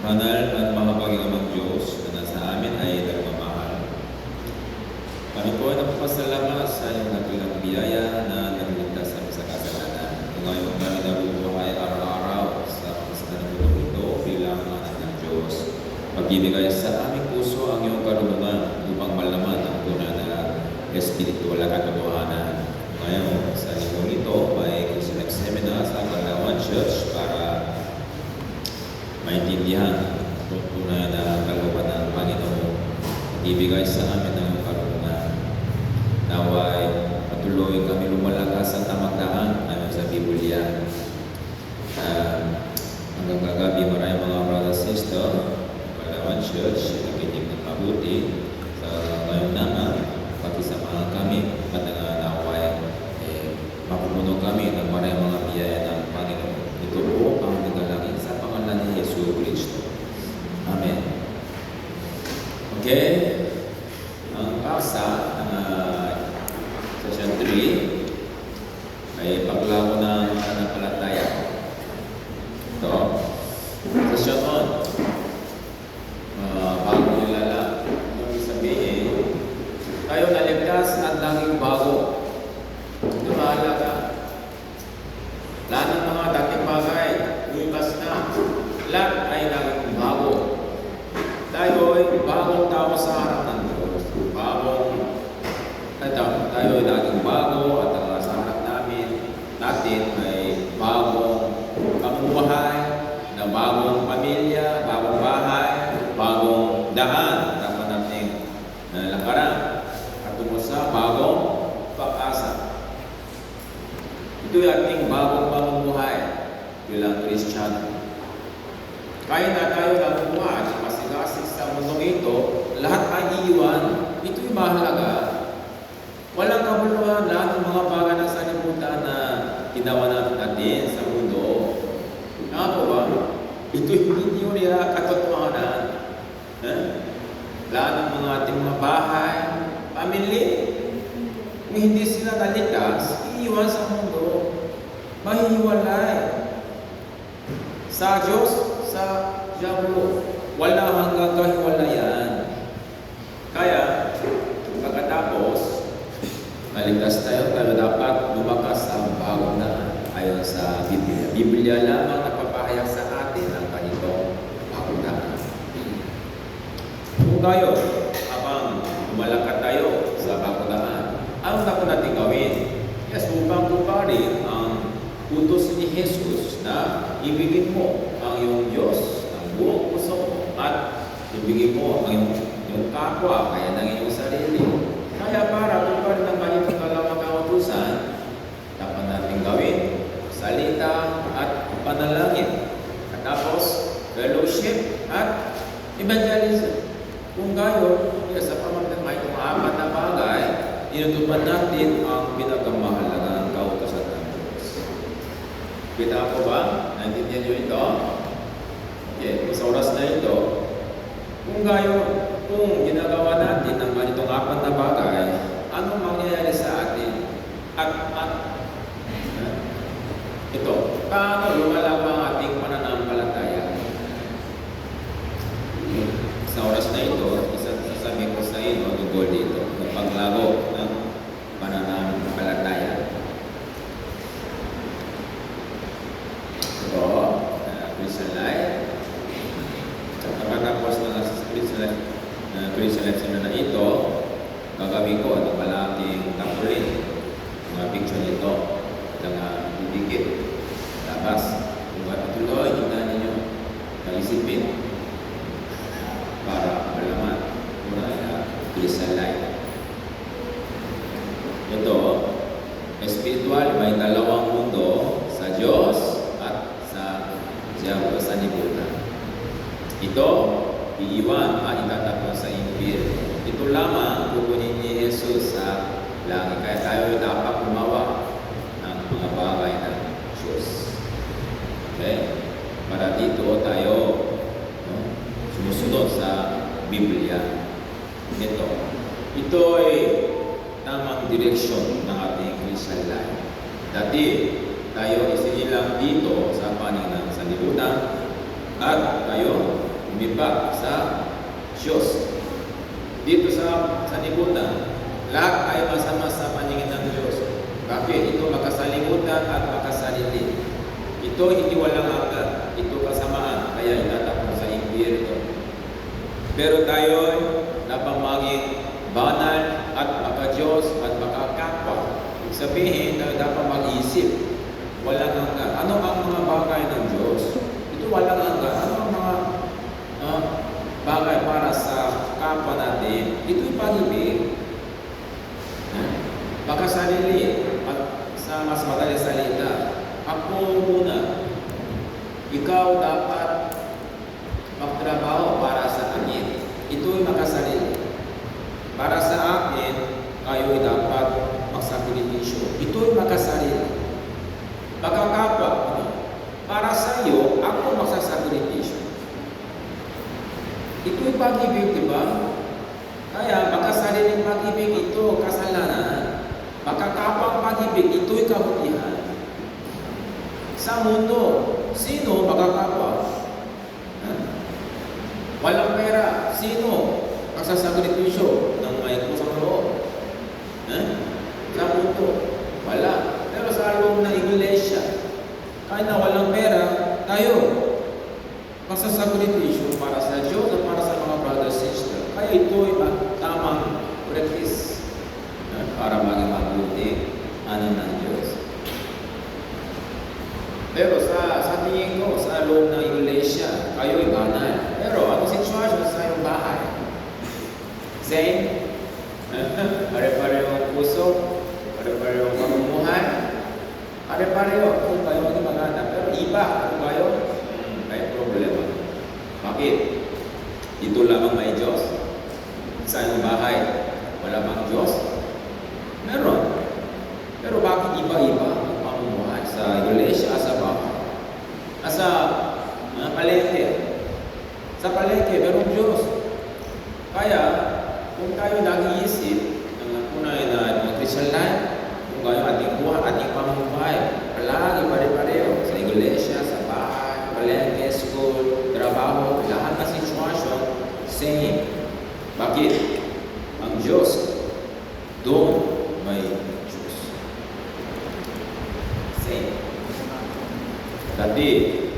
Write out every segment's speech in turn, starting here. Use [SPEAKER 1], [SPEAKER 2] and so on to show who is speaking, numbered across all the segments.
[SPEAKER 1] Banal at makapagingamang Diyos na nasa amin ay nagmamahal. Kami po ay napapasalamat sa iyong nagilang biyaya na nagligtas kami sa kasalanan. Ngayon kami nabubuhay araw-araw sa kasalanan ng ito bilang anak ng Diyos. Pagbibigay sa aming puso ang iyong karunungan upang malaman ang tunay na espiritual na katotohanan. Ngayon, sa linggong ito ay nagsemina sa Palawan Church para maintindihan ang tunay na kalooban ng Panginoon. Ibigay sa amin ng karunungan. Naway patuloy kami lumalakas sa tamang daan ayon sa Biblia. Hanggang kagabi, maraming mga brothers and sisters, Palawan Church, nakinig ng mabuti sa ngayon naman, pati sa mga kami, at naway mapupuno kami ng maraming mga biyaya ng Panginoon. Ito po ang nagalangin sa pangalan ni Yesu Cristo. bago at ang sa harap natin ay bagong pamumuhay, na bagong pamilya, bagong bahay, bagong daan dapat nating lakaran patungo sa bagong pag-asa. Ito ay ating bagong pamumuhay bilang Kristiyano. Kaya na tayo namubuhay at masigasig sa mundong ito, lahat ay iiwan. Ito'y mahalaga. Walang kabuluhan lahat ng mga bagay ng salimutan na ginawa natin sa mundo. Ano ba? Ito'y hindi nila katotohanan. Lahat ng mga ating mga bahay, pamilya, kung hindi sila naligtas, iiwan sa mundo. Mahihiwalay. Sa Diyos, sa Diablo, wala hanggang kahiwalayan. Kaya, pagkatapos, maligtas tayo dapat lumakas ang bagong daan ayon sa Biblia. Biblia lamang nagpapahayag sa atin ang ganitong bagong daan. Kung tayo, habang lumalakad tayo sa bagong daan, ano na po natin gawin? Yes, upang tuparin ang utos ni Jesus na ibigin mo ang iyong Diyos ang buong puso mo at ibigin mo ang iyong kapwa kaya ng iyong sarili. Kaya para tuparin ang ganitong dalawang kautusan, dapat natin gawin salita at panalangin. At tapos, fellowship at evangelism. Kung gayon, sa pamamagitan ng itong apat na bagay, tinutupad natin ang pinakamahalagang kautusan ng Diyos. Kita ko ba? Naintindihan nyo ito? Okay, sa oras na ito, kung gayon, kung ginagawa natin ang ganitong apat na bagay, ano mangyayari sa atin? At ito, paano lumalago ang ating pananampalataya? Sa oras na ito, sasabihin ko sa inyo, tungkol dito, ng paglago ng pananampalataya. Ito, Christian life. Pagkatapos ng Christian life na ito, gagawin ko ang malaking tampurin, mga picture nito, mga bibigit, labas. Kung patuloy, tingnan ninyo, kaisipin, para malaman kung na Christian life. Ito, spiritual, may dalawang mundo, sa Diyos at sa Diablo, sa libutan. Ito, iiwan at itatapon sa impyerno. Ito lamang kukunin ni Jesus sa langit. Kaya tayo dapat gumawa ng mga bagay ng Diyos. Okay? Para dito tayo sumusunod sa Biblia. Ito ay tamang direksyon ng ating Christian life. Dati, tayo isinilang dito sa panig ng sanlibutan at tayo lumipat sa Diyos. Dito sa sanlibutan, lahat ay masama sa paningin ng Diyos. Bakit? Ito makasalimutan at makasarili. Ito hindi walang hanggan. Ito kasamaan, kaya itatapon sa impyerno. Pero tayo dapat maging banal at maka-Diyos at maka-kapwa. Ibig sabihin, tayo dapat mag-isip. Walang hanggan. Ano ang mga bagay ng Diyos? Ito walang hanggan. Ano ang mga bagay para sa kapwa natin? Ito'y pag-ibig. Makasarili at sa mas madaling salita, ako muna. Ikaw dapat magtrabaho para sa akin. Ito'y makasarili. Para sa akin, kayo'y dapat magsakripisyo. Ito'y makasarili. Pagkakapwa, para sa iyo, ako magsasakripisyo. Ito'y pag-ibig, di ba? Kaya, makasariling pag-ibig ito, kasalanan. Makakapang pag-ibig, ito'y kabutihan. Sa mundo, sino makakapwa? Walang pera, sino magsasakripisyo ng may kusang loob? Sa mundo, wala. Pero sa loob ng iglesia, kahit na walang pera, tayo magsasakripisyo para sa Diyos at para sa mga brothers and sisters. Kaya ito ay tamang practice para maging mabuti sa tingin ko, sa loob ng iglesia, kayo'y banal. Pero ano sitwasyon sa iyong bahay? Same? Pare-parehong puso, pare-parehong pamumuhay, pare-pareho kung kayo ay maganda. Pero iba kung kayo, may problema. Bakit? Dito lamang may Diyos. Sa iyong bahay, wala bang Diyos? Meron. Pero bakit iba-iba ang pamumuhay sa iglesia, sa bahay? Sa palengke. Sa palengke, merong Diyos. Kaya, kung tayo nag-iisip ng tunay na Christian life, kung kayo ating buhay, ating pamumuhay, palagi pare-pareho sa iglesia, sa bahay, palengke, school, trabaho, lahat na sitwasyon, same. Bakit? Ang Diyos, doon may Diyos. Same. Dati,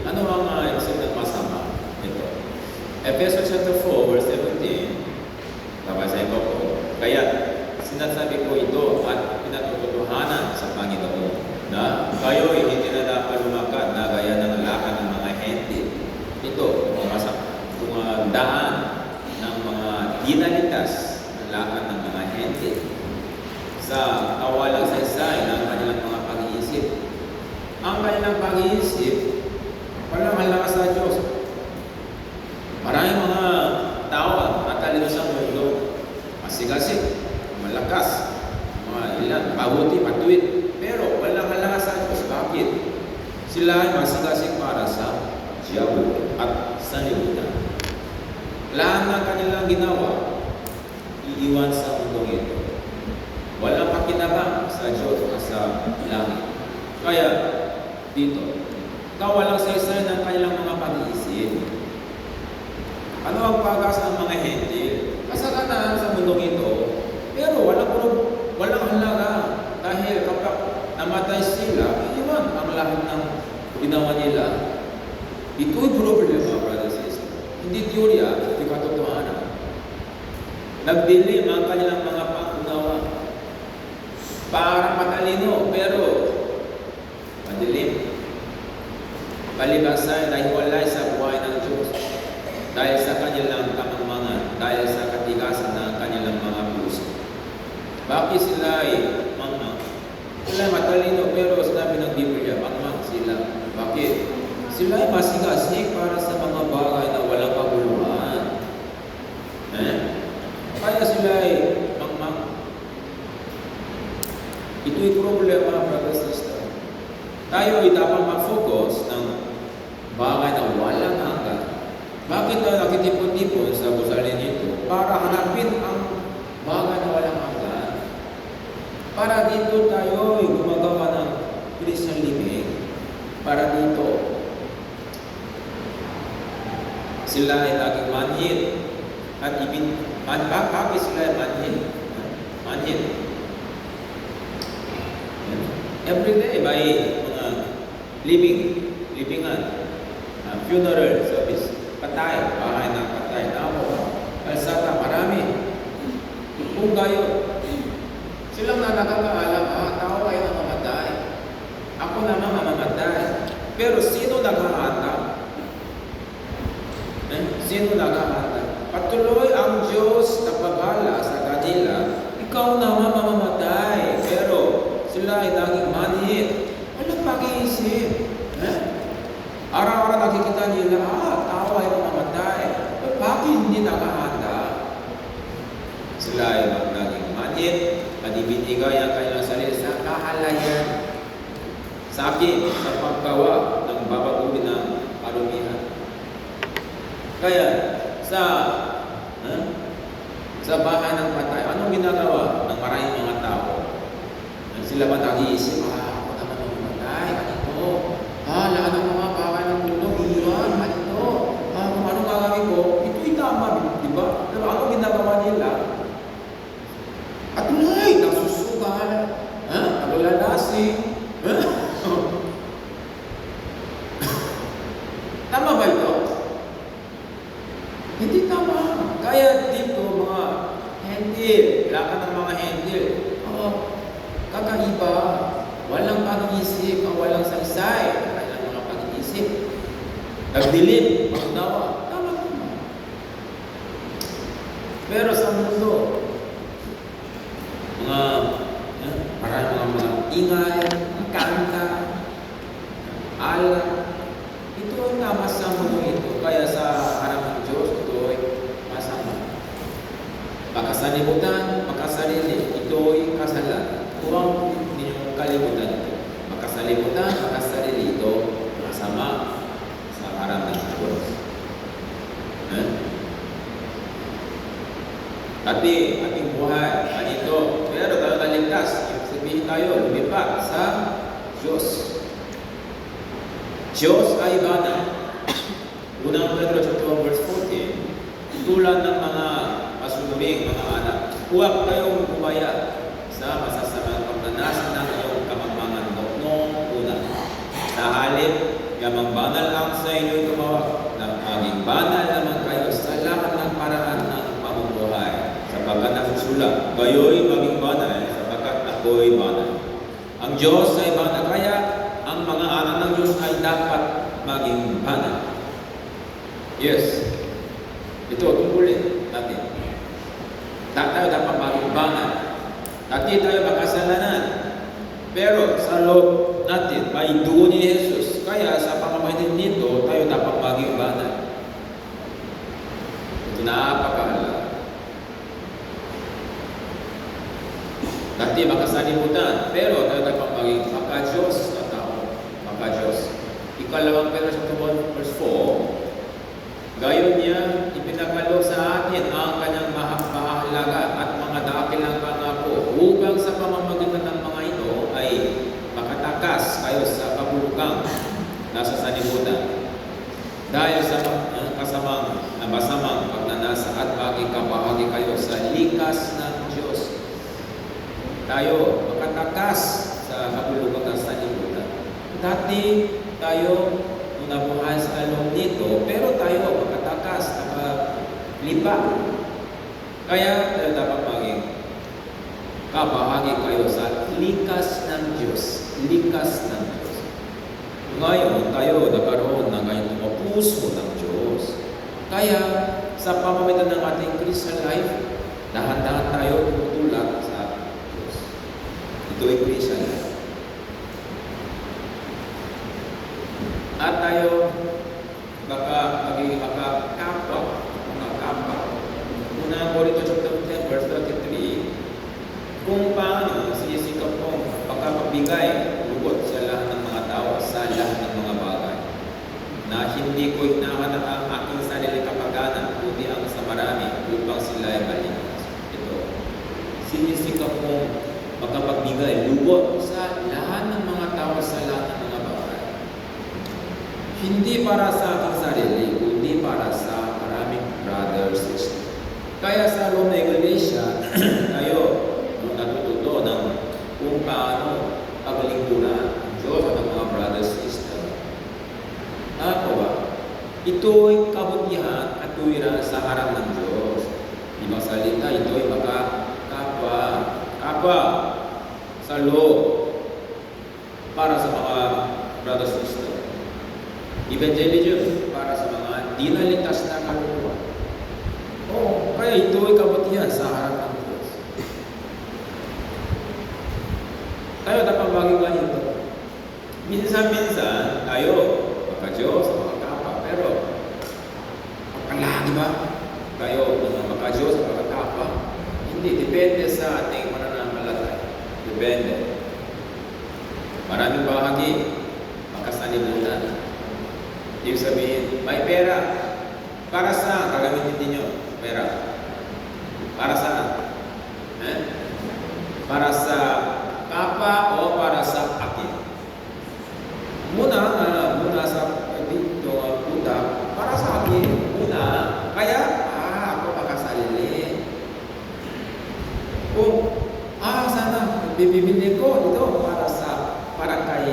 [SPEAKER 1] ano ang isip ng masama? Ito. Ephesians chapter 4, verse 17. Nabasahin ko po. Kaya, sinasabi ko ito at pinatutuhanan sa Panginoon na kayo ay hindi na dapat lumakad na gaya ng lakad ng mga hente. Ito, kung daan ng mga dinalitas ng lakad ng mga hente sa kawalang saysay ng kanilang mga pag-iisip. Ang kanilang pag-iisip, walang halaga sa Diyos. Maraming mga tao at talino sa mundo, masigasig, malakas, mga ilan, mabuti, matuwid. Pero walang halaga sa Diyos. Bakit? Sila ay masigasig para sa diablo at sanlibutan. Lahat ng kanilang ginawa, iiwan sa mundong ito. Walang pakinabang sa Diyos at sa langit. Kaya, dito, kawalang saysay ng kanilang mga pag-iisip. Ano ang pag-asa ng mga hentil? Kasalanan sa mundong ito, pero walang halaga dahil kapag namatay sila, iiwan ang lahat ng ginawa nila. Ito'y problema, brothers and sisters. Hindi teorya, hindi katotohanan. Nagdilim ang kanilang mga pangunawa. Para matalino, pero madilim. Palibasay na hiwalay sa buhay ng Diyos dahil sa kanilang kamangmangan, dahil sa katigasan ng kanilang mga puso. Bakit sila ay mangmang? Sila ay matalino, pero sinabi ng Biblia, mangmang sila. Bakit? Sila ay masigasig para sa mga bagay na walang kabuluhan. Kaya sila ay mangmang. Ito'y problema, brothers and sisters. Tayo ay dapat mag-focus ng bagay na walang hanggan. Bakit tayo nakitipon-tipon sa gusali nito? Para hanapin ang bagay na walang hanggan. Para dito tayo ay gumagawa ng Christian living. Para dito, sila ay naging manhid. At bakit sila ay manhid? Manhid. Every day may mga libingan, funeral service, patay, bahay ng patay, namo, kalsata, marami. Kung kayo, silang nakakaalam, tao ay namamatay. Ako naman mamamatay. Pero sino naghahanda? Sino naghahanda? Patuloy ang Diyos na paghala sa kanila, ikaw naman mamamatay. Pero sila ay naging manhid. Walang pag-iisip. Araw-araw nakikita nila, tao ay mamamatay. Bakit hindi nakahanda? Sila ay naging manhid, panibinigay ang kanilang sarili sa kahalayan. Sa akin, sa paggawa ng babaguhin ng karumihan. Kaya, sa bahay ng patay, anong ginagawa ng maraming mga tao? Sila ba nag-iisip, ako naman mamamatay, ano? Lahat ng mga bahay ng mundo, iwan, ano? Kung anong gagawin ko, ito'y tama, di ba? Pero ano ginagawa nila? Patuloy, nagsusugal, naglalasing, tama ba ito? Hindi tama. Kaya dito, mga hendil, lakad ng mga hendil, kakaiba, walang pag-iisip, walang saysay, walang mga pag-iisip. Nagdilim, pagdawa, tama naman. Pero sa mundo, maraming mga ingay, mga kanta, alam, ito ang namasama mo ito. Kaya sa harap ng Diyos, ito ay masama. Makasalimutan, makasarili, ito ay kasalanan. Huwag ninyong kalimutan ito. Makasalimutan, makasarili, ito masama sa harap ng Diyos. Tapi ating buhay, ganito. Pero tayo naligtas. Sabihin tayo, lumipat sa Diyos. Diyos ay banal. Unang Pedro chapter 1 verse 14, tulad ng mga masunuming mga anak, huwag kayong bumaya sa masasamang pagnanas ng iyong kamangmangan noong una. Sa halip, yamang banal ang sa inyo'y tumawag, na maging banal naman kayo sa lahat ng paraan ng pamumuhay. Sapagkat nasusulat, kayo'y maging banal, sapagkat ako'y banal. Ang Diyos ay banal, kaya ang mga anak ng Diyos ay dapat maging banal. Yes. Ito, tungkulin natin. Tayo dapat maging banal. Dati tayo makasalanan. Pero sa loob natin, may dugo ni Jesus. Kaya sa pamamagitan nito, tayo dapat maging banal. Ito napakahalaga. Dati makasalimutan. Pero tayo dapat maging maka-Diyos na tao. Maka-Diyos. Ikalawang Pedro sa 1 verse 4, gayon niya ipinagkaloob sa atin ang kanyang mahalaga at mga dakilang pangako upang sa pamamagitan ng mga ito ay makatakas kayo sa kabulugang nasa salimutan. Dahil sa masamang pagnanasa at makikabahagi kayo sa likas ng Diyos. Tayo makatakas sa kabulugang ng salimutan. Dati tayo nabuhay sa along nito, pero tayo makatakas, nakalipa. Kaya tayo dapat maging kabahagi kayo sa likas ng Diyos. Likas ng Diyos. Ngayon, tayo nagkaroon ng ngayong puso ng Diyos. Kaya, sa pamamagitan ng ating Christian life, dahan-dahan tayo tutulak sa Diyos. Ito ay Christian life. At tayo magiging makakapwa. Una Corinto chapter 10 verse 33, kung paano sinisikap kong pagkakabigay lubot sa lahat ng mga tao, sa lahat ng mga bagay, na hindi ko hinahanap ang aking sarili kapaganan, kundi ang sa marami, upang sila ay maligtas. Ito, sinisikap kong pagkakapagbigay lubot sa lahat ng mga tao, sa lahat ng mga bagay. Hindi para sa aking sarili, kundi para sa maraming brothers, sisters. Kaya sa loob ng iglesia, tayo natututo ng kung paano paglingkuran ang Diyos at ang mga brothers, sisters. Nakakawa, ito ay kabutihan at tuwiran sa harap ng Diyos. Ibang salita, ito ay kapwa sa loob para sa mga brothers, sisters. Evangelism para sa mga di naligtas na kaluluwa. Kaya ito ay kabutihan sa harap ng Diyos. Tayo dapat maging ganito. Minsan-minsan, tayo, maka-Diyos, maka-kapwa. Pero, palagi ba? Tayo, maka-Diyos, maka-kapwa? Hindi, depende sa ating mananampalataya. Depende. Maraming bahagi, makasalimutan. Ibig sabihin, may pera. Para saan? Gagamitin din nyo. Pera. Para saan? Para sa kapwa o para sa akin? Muna sa dito, para sa akin. Muna. Kaya, ako makasarili. Kung, sana, bibili ko ito para kay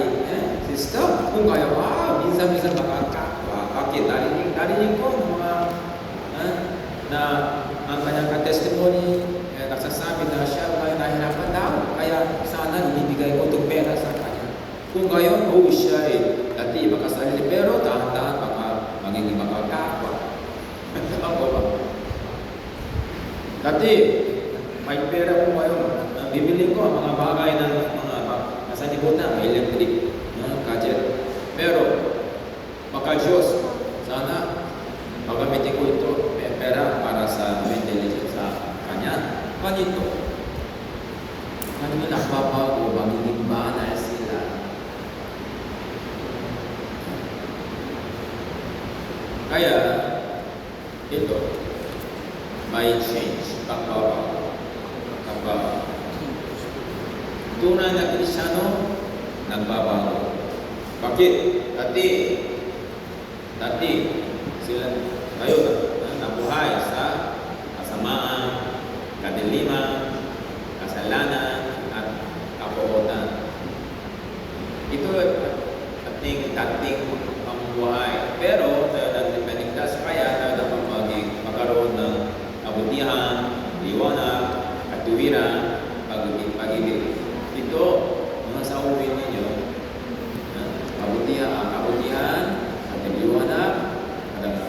[SPEAKER 1] sister. Kung kaya, minsan makakapwa. Okay, narinig ko ng mga na ang kanyang testimony nagsasabi na siya ay nahirapan daw. Kaya sana ibibigay ko itong pera sa kanya. Kung gayon, siya dati makasarili. Pero dahan-dahan Dati, may pera po kayo. Bibili ko ang mga bagay ng mga masanibutan, may electric, gadget. Pero, baka Diyos, sana magamitin ko ito, may pera para sa intelligence sa Kanya. Ganito. Ano nagbabago, magiging banal sila. Kaya, ito, may change, pagbabago. Tunay na Kristiyano, nagbabago. Bakit? Dati, sila, kayo, nabuhay sa kasamaan, kadiliman, kasalanan, at kapuotan. Ito, dating pamumuhay. Pero, nagpaligtas kaya, dapat magkaroon ng kabutihan, liwanag, katuwiran, pag-ibig. Ito, mga sa uwi ninyo, kabutihan, liwanag,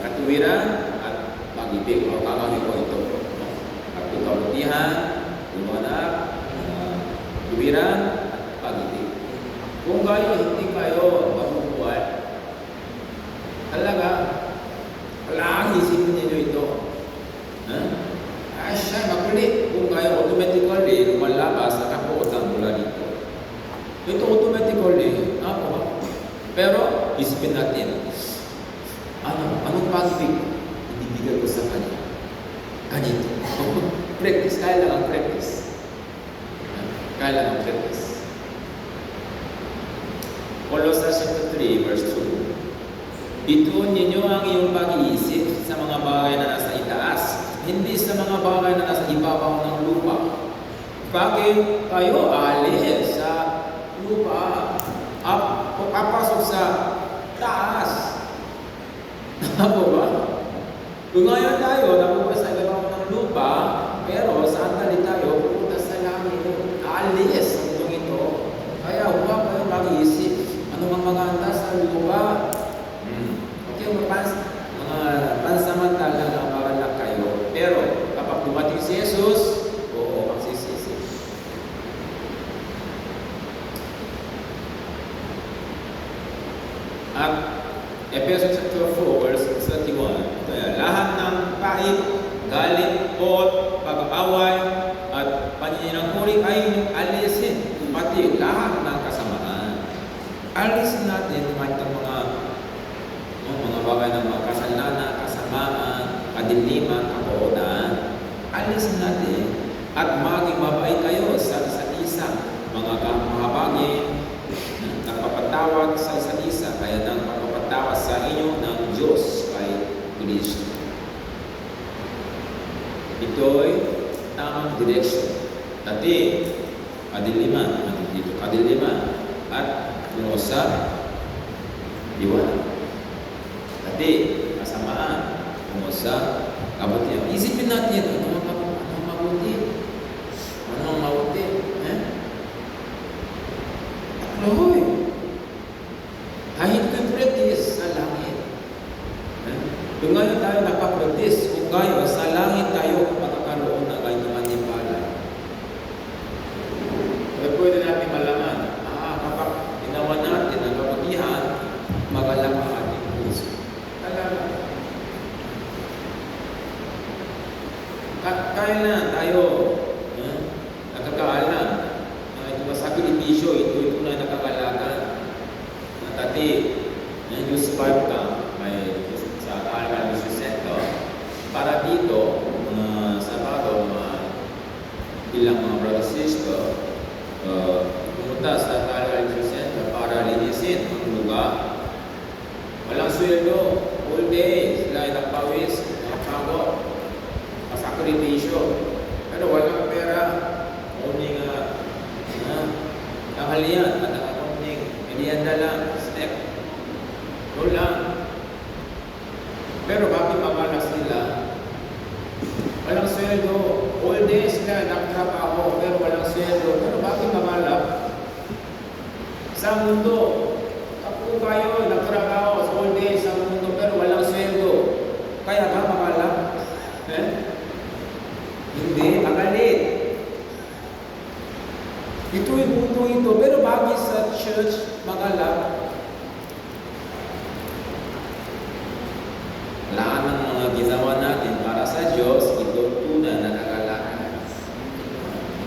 [SPEAKER 1] katuwiran, at pag-ibig. O kakawin ko ito. Kabutihan, liwanag, katuwiran, at pag-ibig. Kung kayo hindi kayo mabubuhay, talaga, palagi isipin ninyo ito. Siya makulit. Kung kayo automatically lumalabas sa kapuotan mula dito. Ito automatically, pero isipin natin, anong pag-ibig ibibigay ko sa Kanya? Ganito. Practice, kailangan practice. Kailangan practice. Colossians 3 verse 2. Ituon ninyo ang iyong pag-iisip sa mga bagay na nasa itaas, hindi sa mga bagay na nasa ibabaw ng lupa. Bakit kayo alis sa lupa? Papasok sa taas. Ako ba? Kung ngayon tayo, napupunta sa ibabaw ng lupa, pero saan tayo pupunta sa langit? Alis sa mundong ito. Kaya huwag kayo mag-iisip. Ano mang maganda sa lupa? Okay, mga pansamantala na magalak kayo. Pero kapag dumating si Jesus, magsisisi. At Ephesians 4 verse 31, lahat ng pahit, galit, pot, pag-away, at paninirangkuri ay alisin, pati lahat ng kasamaan. Alisin natin mga bagay ng mga kasalanan, kasamaan, kadiliman, kapuotan. Alisin natin at maging mabait kayo sa isa't isa, mga bagay nagpapatawad sa isa't isa, kaya nang pagpapatawad sa inyo ng Diyos kay Kristo. Ito'y tamang direksyon. Dati, kadiliman, at usap, liwanag. Dati, kasamaan, usap, kabutihan. Isipin natin, ano mabuti? Lohoy! Kahit kang practice sa langit. Kung ngayon tayo nakapractice, kung kayo sa langit tayo magkakaroon na kayo manipala. Pwede natin malaman, kapag ginawa natin ang kabutihan, magalang ang ating puso. Talaga. Kailan tayo nakakaalam na ito sa sakripisyo, ito na nakakalagan. Dati, yung spark ka, may sa Algal Center, para dito, Sabado, ilang mga brothers sister, pumunta sa Algal Center para linisin ang lugar. Walang sweldo, all day, sila ay nagpawis, nakapagod, pasakripisyo. Pero walang pera, only kahalian, at nakakunting, merienda lang, snack. Doon lang. Pero bakit mamala sila? Walang sweldo, all day sila nagtrabaho, pero walang sweldo. Pero bakit mamala? Sa mundo, kapag kayo nagtrabaho all day sa mundo, pero walang sweldo, kaya ba mamala? Hindi. Ito'y mundo ito, pero bagay sa church, magalap, lahat ng mga ginawa natin para sa Diyos, ito tunay na kagalakan.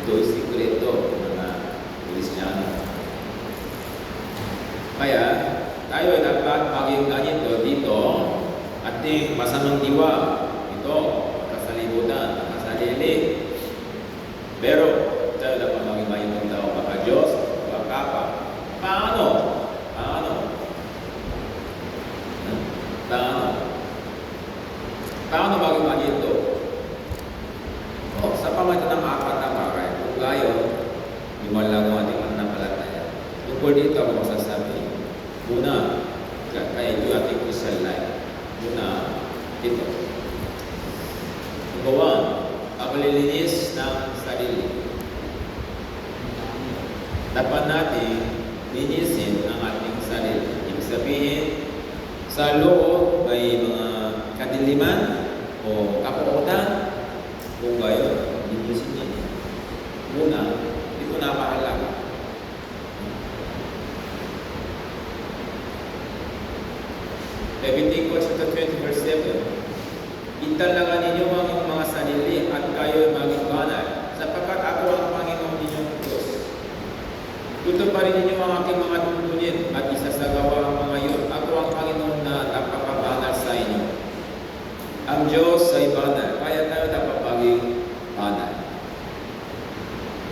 [SPEAKER 1] Ito'y sikreto ng mga Kristiyano. Kaya, tayo ay dapat maging ganito dito, ating masamang diwa, ito, kasalibutan, kasarili. Pero, tayo dapat maging mayroong tao, baka Diyos, baka Papa. Paano? Paano? Paano? Paano maging ganito? Sa pamagitan ng apat na bagay, kung gayon, lumalago ang ating pananampalataya. Tungkol dito ako masasabi, una, kaya ito ating Christian life. Una, ito. Number one, paglilinis ng sarili. Dapat natin linisin ang ating sarili. Ibig sabihin, sa loob may mga kadiliman o kapuotan, kung gayon, linisin niya. Una, ito napakalaga. Leviticus chapter 20 verse 7, italaga ninyo ang mga sarili at kayo maging banal, sapagkat ako ang Panginoon ninyong Diyos. Tutuparin ninyo ang aking mga tuntunin at isasagawa ang mga iyon. Ako ang Panginoon na nagpapabanal sa inyo. Ang Diyos ay banal, kaya tayo dapat maging banal.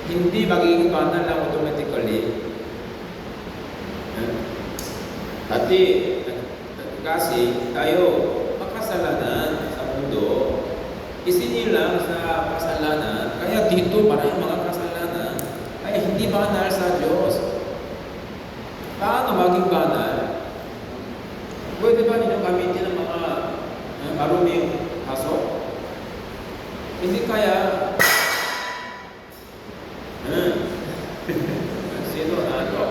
[SPEAKER 1] Hindi magiging banal lang automatically. Kasi tayo makasalanan sa mundo, isinilang sa kasalanan, kaya dito maraming mga kasalanan ay hindi banal sa Diyos. Paano maging banal? Pwede ba ninyo gamitin ng mga maruming haso? Hindi kaya. Sino na ito?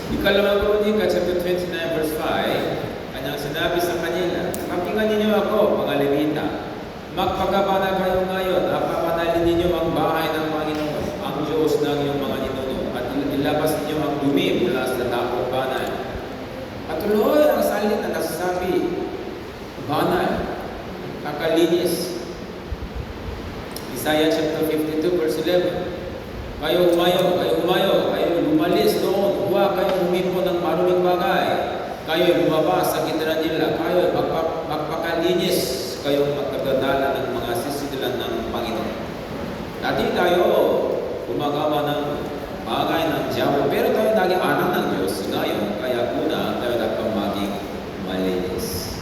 [SPEAKER 1] Ikalawang Kronika, chapter 29, verse 5, kanyang sinabi sa kanila, pakinggan ninyo ako, mga Levita, magpagkabanal kayo ngayon, at papanalin ninyo ang bahay ng Panginoon, ang Diyos ng iyong mga ninuno, at ilabas ninyo ang dumi mula sa dakong banal. Patuloy ang salita na nagsasabi, banal, kakalinis. Isaiah chapter 52, verse 11, kayo umayo, kayo lumalis doon, huwag kayo humipo ng maruming bagay, kayo lumabas sa gitna nila, kayo magpakalinis, kayo magkadadala ng mga sisilan ng Panginoon. Dati tayo gumagawa ng bagay ng diabo, pero tayo naging anak ng Diyos ngayon, kaya una tayo dapat maging malinis.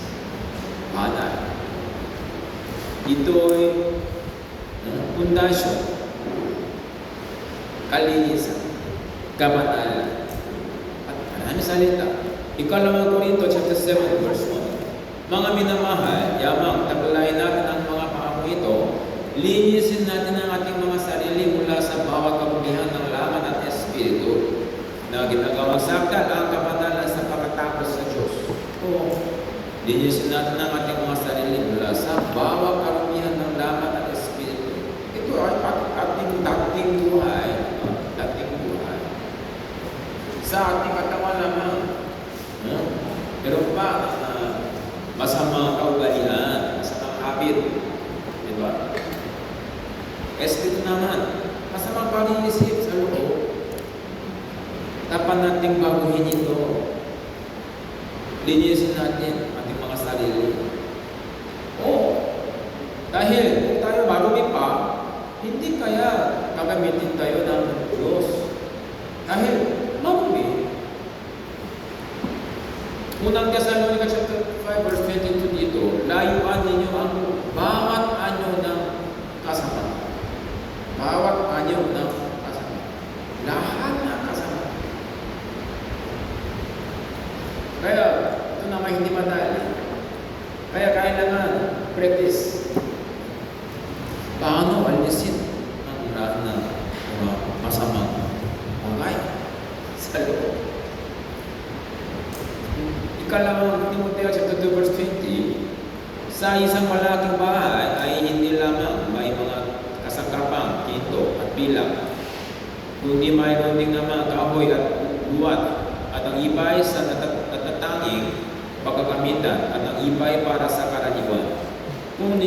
[SPEAKER 1] Banal. Ito'y pundasyon, kalinisan, kabanalan, at maraming salita. Ikalawang Korinto chapter 7 verse 1. Mga minamahal, yamang taglay natin ang mga paamo ito, linisin natin ang ating mga sarili mula sa bawat kabugihan ng laman at espiritu na ginagawang sakdal ang kabanalan sa pagkatapos sa Diyos. Linisin natin ang ating mga sarili mula sa bawat kabugihan ng laman at espiritu. Ito ay ating dating buhay. Sa ating katawan naman, pero pa masamang kaugalian, masamang habit, di ba? Espiritu naman, masamang pag-iisip sa loob. Dapat nating baguhin ito. Linisin natin ating mga sarili. Dahil kung tayo marumi pa, hindi kaya gagamitin tayo ng Diyos. Dahil marumi. Unang Thessalonica chapter 5 verse 22 dito, layuan ninyo ang bawat anyo ng kasama. Bawat anyo ng kasama. Lahat ng kasama. Kaya, ito naman hindi madali. Kaya kailangan practice. Paano alisin ang lahat ng masamang bagay sa loob. Ikalawang Timoteo chapter 2 verse 20, sa isang malaking bahay ay hindi lamang pilak. Kundi mayroon din naman kahoy at luwat, at ang iba ay sa natatanging pagkakamitan, at ang iba ay para sa karaniwan. Kung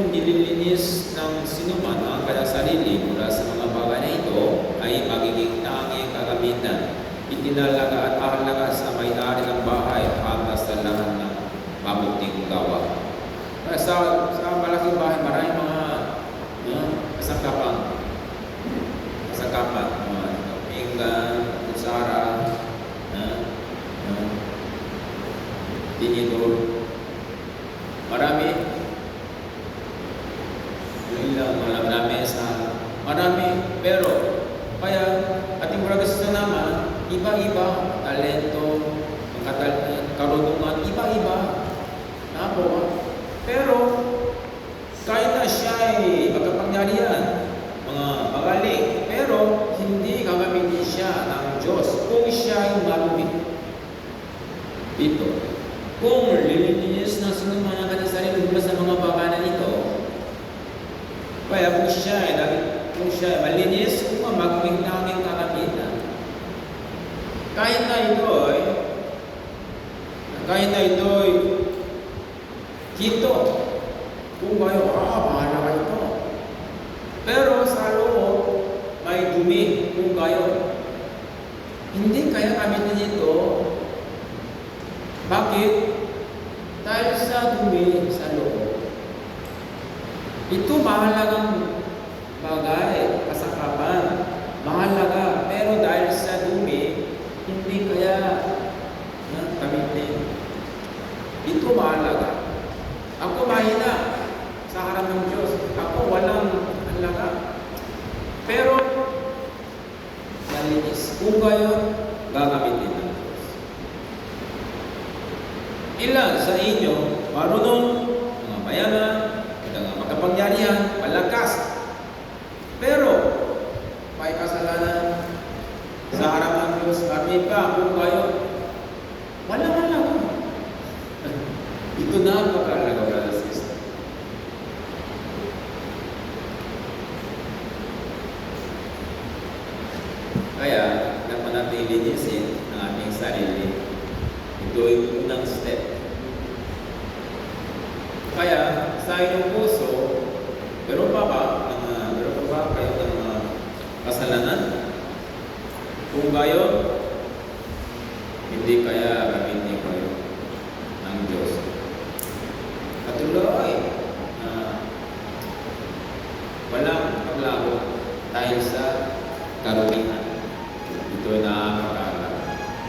[SPEAKER 1] nililinis ng sinuman ang kanyang sarili mula sa mga bagay na ito, ay magiging tanging kagamitan, itinalaga at ahalaga sa may-ari ng bahay para sa lahat ng mabuting gawa. Sa malaking bahay, maraming mga kasangkapan, mga pinggan, kutsara, tinidor, marami marami, pero kaya ating maragas na naman, iba-iba, talento, karunungan, iba-iba. Pero kahit na siya ay magkapangyarihan, mga magaling, pero hindi gagamitin siya ng Diyos kung siya ay marumi. Dito, kung lilinis ng sinuman ang kanyang sarili mula sa mga bagay na ito, kaya kung siya ay malinis, kung magiging tanging kakamitan. Kahit na ito'y kito, kung kayo, bahala kayo ito. Pero sa loob, may dumi kung kayo. Hindi kaya gamitin ito. Bakit? Dahil sa dumi sa loob. Ito mahalagang bagay, kasangkapan, mahalaga, pero dahil sa dumi, hindi kaya gamitin. Ito mahalaga. Ako mahina sa harap ng Diyos. Ako walang halaga. Pero, malinis. Kung kayo, gagamitin ng Diyos. Ilan sa inyo, marunong, mga mayaman, makapangyarihan, malakas. Pero, may kasalanan sa harap ng Diyos, marami pa kung kayo, wala. Ito na ang pagkalaga, brothers and sisters. Kaya, dapat natin linisin ang ating sarili. Ito ay unang step. Kaya, sa inyong puso, meron pa ba kayo ng mga kasalanan? Kung kayo, hindi kaya gamitin kayo ng Diyos. Patuloy na walang paglago dahil sa karumihan. Ito ay nakakakala.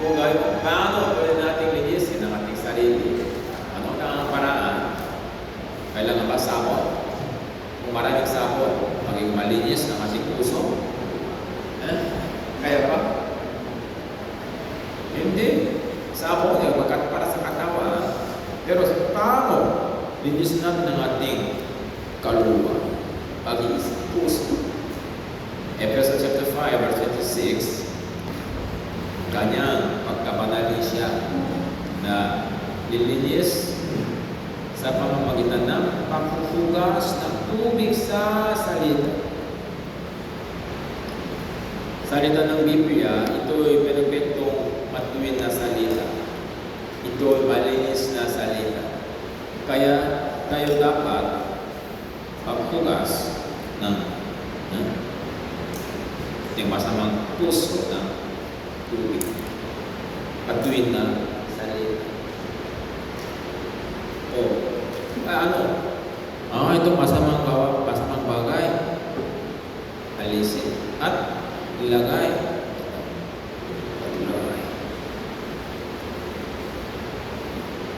[SPEAKER 1] Kung kayo, paano pwede natin linisin ang ating sarili? Ano ang paraan? Kailangan ba sabon? Kung maraming sabon, maging malinis ang ating puso? Kaya ba? Hindi. Sabon ay para sa katawan. Pero paano linis natin ang ating kaluluwa, pag-iisip, puso? Ephesians chapter 5, verse 26, kanyang pagkabanali siya na lilinis sa pamamagitan ng paghuhugas ng tubig sa salita. Salita ng Biblia, ito ay perpektong matuwid na salita. Ito ay malinis na salita. Kaya tayo dapat maghugas ng masamang puso ng tubig. Matuwid na salita. Ito masamang bagay. Alisin at ilagay. Patuloy.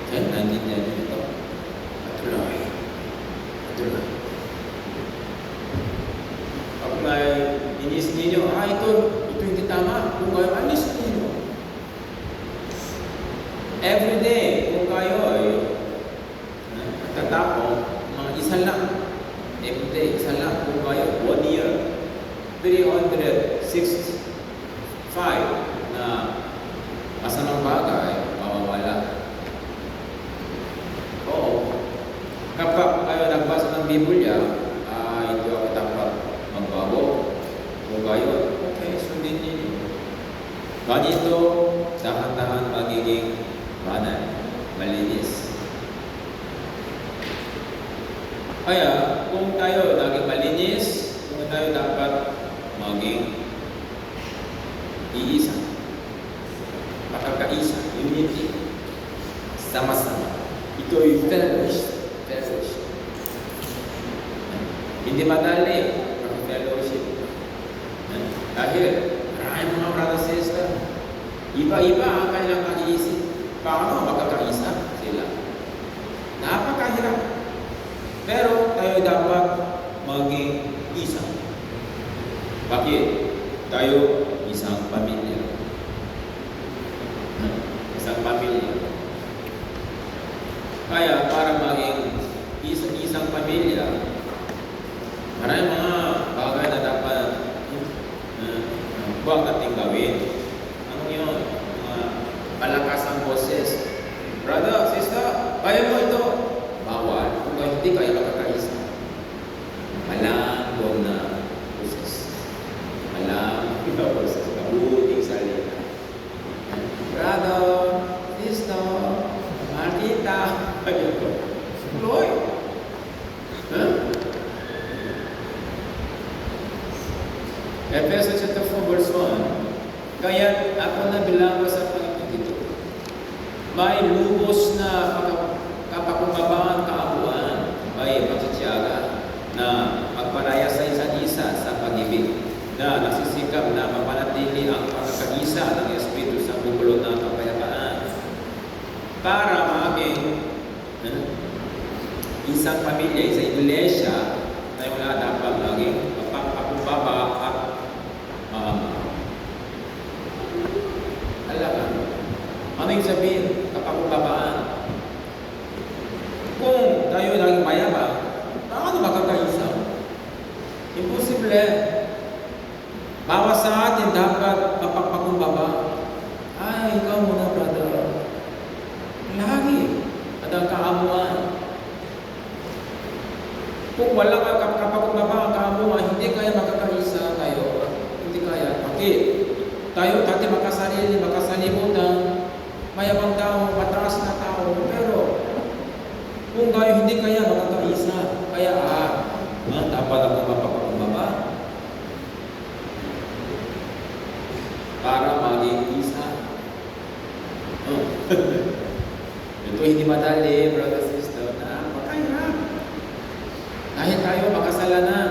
[SPEAKER 1] Nandito ito. Patuloy. Pag may inis ninyo, ito hindi tama. Kung kayo, alisin ninyo. Every day, kung kayo ay tatapong, mga isa lang. Every day, isa lang. Kung kayo, 1 year, 365 na masamang bagay, mawawala. Oo. Kapag kayo nagbasa ng Biblia, ito ang dapat magbago. Ganito, dahan-dahan magiging banal, malinis. Kaya, kung tayo naging malinis, kung tayo dapat maging iisa, makakaisa, unity, sama-sama. Ito yung fellowship. Hindi madali ang fellowship. Dahil maraming mga brothers and sisters, iba-iba ang kanilang kaiisip. Paano magkakaisa sila? Napakahirap. Pero tayo dapat maging isa. Bakit? Tayo isang pamilya. Isang pamilya. Kaya para maging isang pamilya, maraming mga bagay na dapat huwag nating gawin. Ano yun? Malakas ang boses. Brother, sister, kaya mo ito. Bawal. Kung hindi kayo makakaisa. Malambong na boses. Malambong na boses. Kabuting salita. Brother, sister, mahal kita. Kaya ito. Tuloy. Efeso chapter 4 verse 1. Kaya ako na bilang sa Panginoon dito. May lubos na kapakumbabaan kaabuan, may pagtitiyaga na magparaya sa isa't isa sa pag-ibig, na nagsisikap na mapanatili ang pagkakaisa ng Espiritu sa bubulong ng kapayapaan para maging isang pamilya, isang iglesia na wala dapat maging pakumbaba at ano yung sabihin? Kapakumbabaan. Kung tayo naging mayabang, paano makakaisa? Imposible. Bawas sa atin dapat mapagpakumbaba. Ay, ikaw muna, brother. Lagi. At ang kaamuan. Kung walang kapakumbaba ang kaamuan, hindi kaya makakaisa tayo. Hindi kaya. Bakit? Tayo dati makasalimutan, mayabang tao, mataas na tao, pero kung tayo hindi kaya makakaisa, kaya dapat ako mapapakumbaba para maging isa. Ito hindi madali, brother, sister, napakahirap. Dahil tayo makasalanan,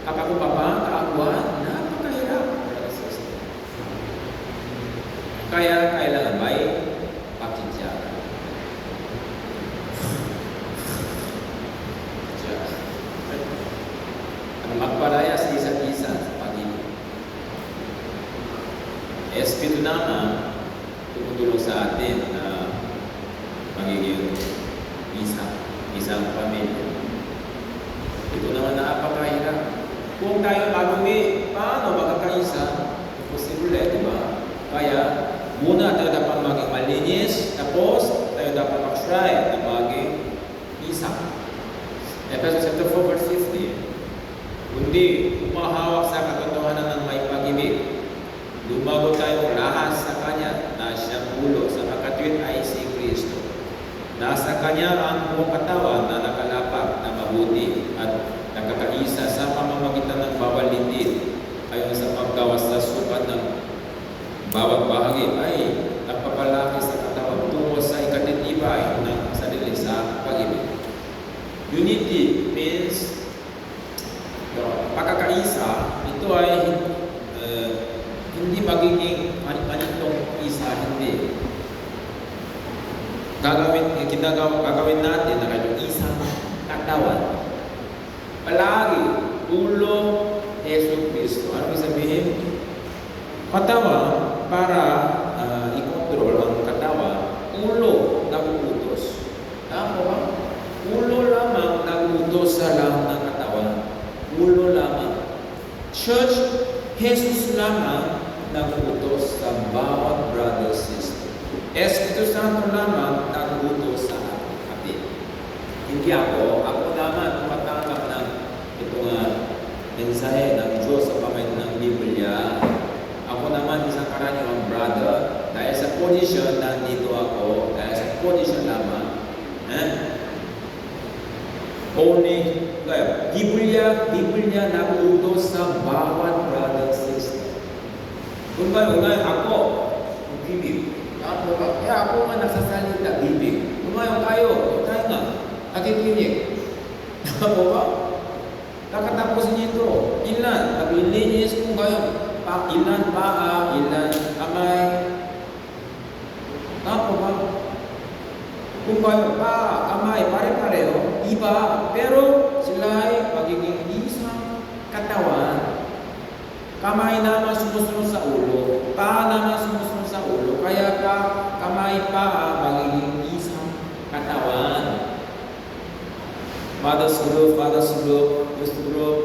[SPEAKER 1] kapakumbaba, kaaguan, napakahirap, brother, sister. Kaya kailangan may pagtitiyaga. Magparaya sa isa't isa sa pag-ibig. Espiritu naman tumutulong sa atin na magiging isang pamilya. Ito naman napakahirap. Kung tayo magumi, paano magkakaisa? Imposible, di ba? Kaya muna tayo dapat maging malinis, tapos tayo dapat mag-try na maging isa. Efeso chapter 4 verse 15. Kundi umahawak sa katotohanan ng may pag-ibig, lumago tayong lahat sa Kanya na siyang ulo sa pagkatwid ay si Kristo. Nasa Kanya ang buong katawan na nakalapag na mabuti at nakakaisa sa pamamagitan ng bawal lindid ayon sa paggawas sa sukat ng bawat bahagi ay nagpapalaki sa katawan tungo sa ikatitibay ng sarili sa pag-ibig. Unity means pagkakaisa. Ito ay hindi magiging manitong isa, hindi. Gagawin natin na kayong isang katawan. Palagi, ulo, Yesu Cristo. Ano sabihin? Katawan, para i-control ang katawan, ulo nag-uutos. Tama ba? Ulo lamang nag-uutos sa lahat ng katawan. Ulo lamang. Church, Jesus lamang nag-uutos sa bawat brother, sister. Espiritu Santo lamang nag-uutos sa atin. Hindi ako naman tumatanggap ng itong mensahe ng Diyos sa pamagitan ng Biblia. Ako naman isang karaniwang brother, dahil sa position, nandito ako, dahil sa position lamang. Only, Biblia nagutos sa bawat brother, sister. Kung kayo ngayon, ako, bibig. Kaya ako nga nagsasalita, bibig. Kung ngayon tayo nga, nakikinig. Ako ba? Nakatapos nito, ilan? Naglilinis kung kayo, ilan paa, ilan kamay. Ako ba? Kung kayo paa, kamay, pare-pareho, iba, pero sila ay pagiging isang katawan. Kamay naman sumusunod sa ulo, paa naman sumusunod sa ulo, kaya kamay, paa, magiging isang katawan. Father's group, youth group.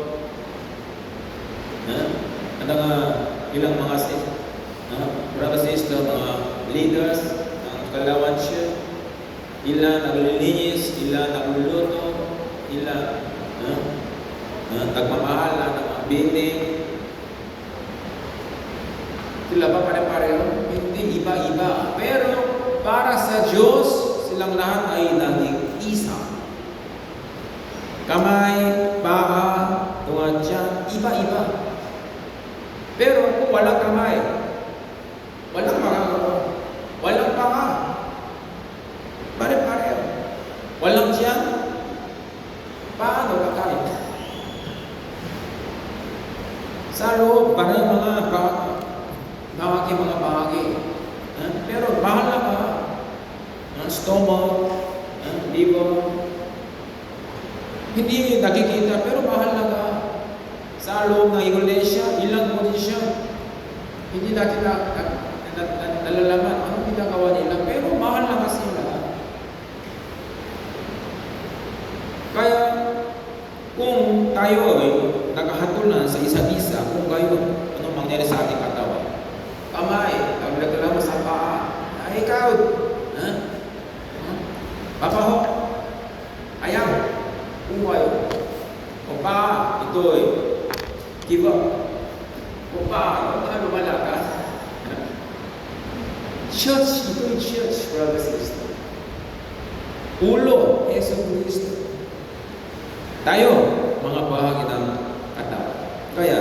[SPEAKER 1] Ano nga, ilang mga brothers, sisters, mga leaders ng Kalawan Church, ilan naglilinis, ilan nagluluto, ilan nagmamahal ng mga building. Sila ba pare-pareho? Hindi, iba-iba. Pero para sa Diyos, silang lahat ay naging isa. Kamay, paa, tunga tiyan, iba-iba. Pero kung walang kamay, walang magagawa, walang paa, pare-pareho, walang tiyan, paano kakain? Sa loob, parang mga bahagi. Pero bahala ka, stomach, liver, hindi nakikita, pero bahala ka. Sa loob ng iglesia, ilang posisyon. Hindi natin nalalaman anong ginagawa nila, pero bahala ka sila. Kaya, kung tayo ay nakahatulan sa isa't isa, kung gayon, anong mangyari sa ating katawan? Kamay, nagreklamo sa paa. Ay, ikaw, papaho, ayaw, uwayo. O paa, ito ay, give up. O paa, lumala ka. Church, ito ay church, brothers and sisters. Ulo, Yesu Cristo. Tayo, mga bahagi ng katawan. Kaya,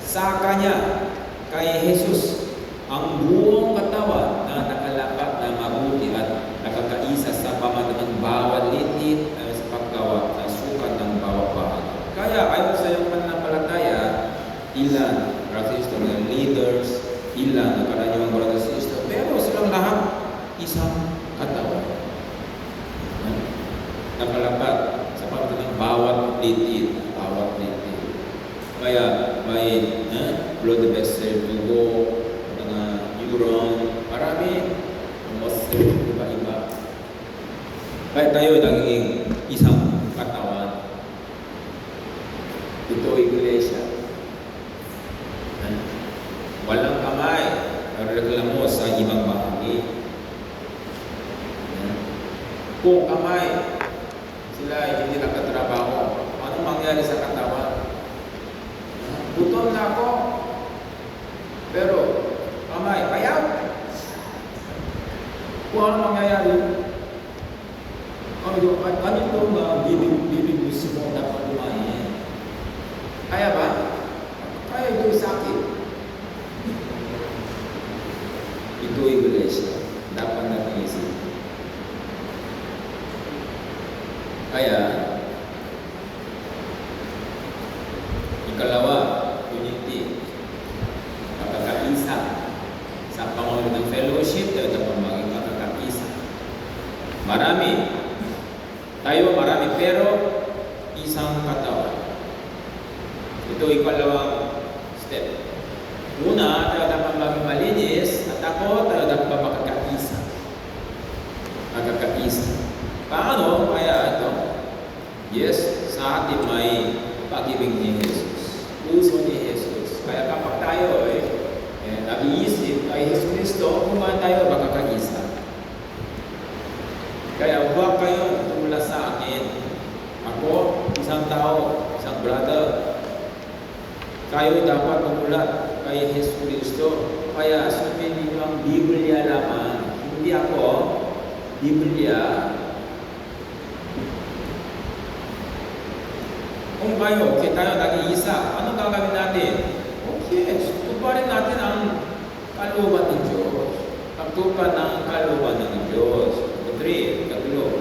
[SPEAKER 1] sa Kanya, kay Jesus, ang buong katawan na nakalapat na mabuti at nakakaisa sa pamagitan ng bawat litit ay sa paggawa ng sukat ng bawat bahagi. Kaya, ayon sa iyong pananampalataya, ilan, brothers and leaders, ilan, nakaranyang brothers and sisters, pero silang lahat, isang katawan. Nakalapat sa pamagitan ng bawat litit. Kaya may blood vessel, dugo, mga neuron, marami, muscle, iba-iba. Kaya tayo naging isang katawan. Ito ay iglesia. Walang kamay, nagreklamo sa ibang bahagi. Kung kamay, sila ay hindi nakatrabaho, anong mangyari sa katawan? Gutom na ako, pero kamay, payaw. Kung ano mangyayari, ano itong bibig gusto mo dapat kumain? Kaya ba? Kaya ito'y sakit. Ito'y iglesia. Dapat natin isip. Kaya, ikalawa, unity, pagkakaisa. Sa pamamagitan ng fellowship, tayo dapat maging pagkakaisa. Marami, pero isang katawan. Ito ikalawang step. Una, tayo dapat maging malinis, at ako, tayo dapat pagkakaisa. Paano? Kaya ito, yes, sa atin may pag-ibig ni Jesus. Puso ni Jesus. Kaya kapag tayo nag-iisip kay Jesus Cristo, kung tayo magkakaisa. Kaya huwag kayo tumula sa akin. Ako, isang tao, isang brother. tayo dapat umulat kay Jesus Cristo. Kaya sabihin ninyo ang Biblia lamang. Hindi ako, Biblia. Kung kayo, okay tayo nag-iisa, ano gagawin natin? Okay, tuparin natin ang kalooban ng Diyos. Pagtupad ng kalooban ng Diyos. 3,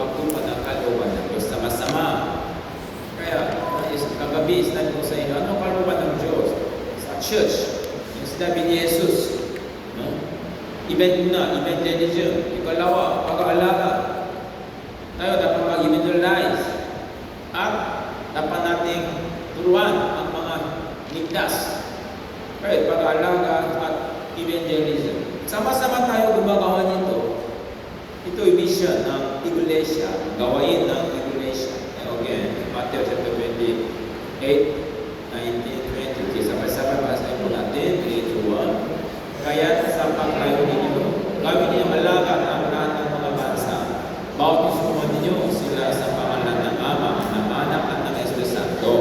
[SPEAKER 1] pagtupad ng kalooban ng Diyos. Sama-sama. Kaya, kagabi, sinabi ko sa inyo, ano kalooban ng Diyos? Sa church, yung sinabi ni Jesus, no? Evangelism. Ikalawa, pag-aalaga. Tayo dapat mag-evangelize. At dapat nating turuan ang mga ligtas. Kaya pag-aalaga at evangelism. Sama-sama tayo gumagawa nito. Ito yung mission ng Iglesia. Gawain ng Iglesia. Okay, Matthew chapter 28, 19, 20. Sabay-sabay basahin po natin. 3 to 1. Kaya sa pagkayo ninyo, gawin niyo malaga ang lahat ng mga bansa. Bautismuhan ninyo sila sa pangalan ng Ama, ng Anak at ng Espiritu Santo.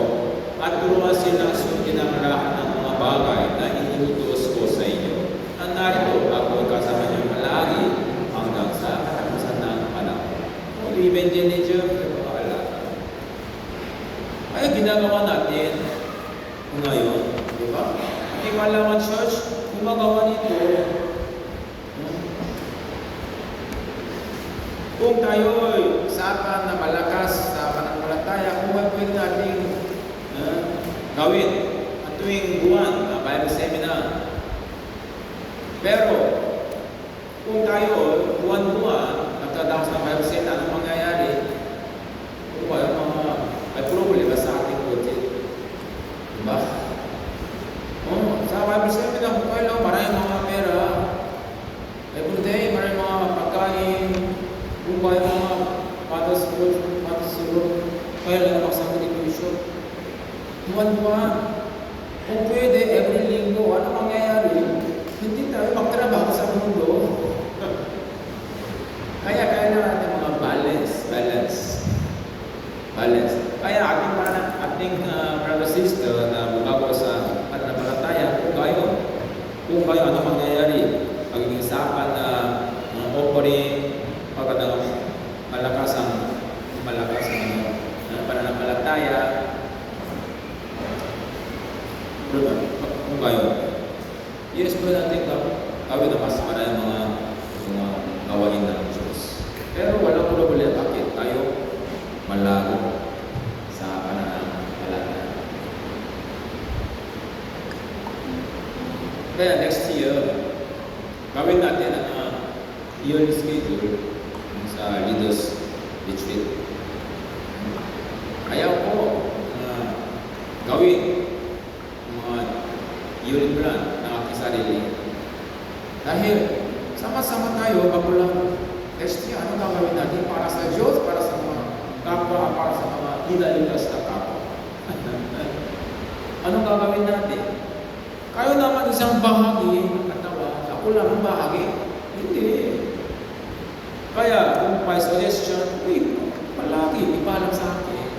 [SPEAKER 1] At turuan silang sundin ang lahat ng mga bagay na iniutos ko sa inyo. At narito ako kasama niyo palagi hanggang sa katapusan ng panahon. Kung evangelism, ay ginagawa natin ngayon, di ba? Ang Palawan Church, gumagawa nito. Kung tayo'y usapan na malakas sa pananampalataya, kung pwede natin gawin at tuwing buwan na Bible seminar. Pero, kung tayo buwan-buwan nagtadaos ng Bible seminar, anong mangyayari? Kung may problema sa ating budget. Diba? Sa Bible seminar, kung kayo lang, maraming mga pera. Every day, maraming mga pagkain. Kung kayo mga patas-siguro, kayo lang makasama ni Bishop. Buwan-buwan. Kung pwede, every linggo, ano mangyayari? Hindi tayo magtrabaho sa mundo. Kaya na natin mga balance. Kaya ating brother sister na bumagawa sa pananampalataya, kung kayo ano mangyayari, magiging sapat na offering, pagkatang malakas ang pananampalataya. Kung kayo, yes po natin gawin na mas maraming mga gawain ng Diyos. Pero walang problema, bakit tayo malago sa pananampalataya. Kaya next year, gawin natin ang yearly schedule sa Leaders Retreat. Kaya ko gawin mga yearly plan ng aking sarili. Dahil sama-sama tayo magulang next year, ano gagawin natin para sa Diyos, para sa mga kapwa, para sa mga hinaligas na kapwa. Anong gagawin natin? Kayo naman isang bahagi ng katawan, ako lang ang bahagi. Hindi. Kaya, kung may suggestion, palagi, ipalam sa akin.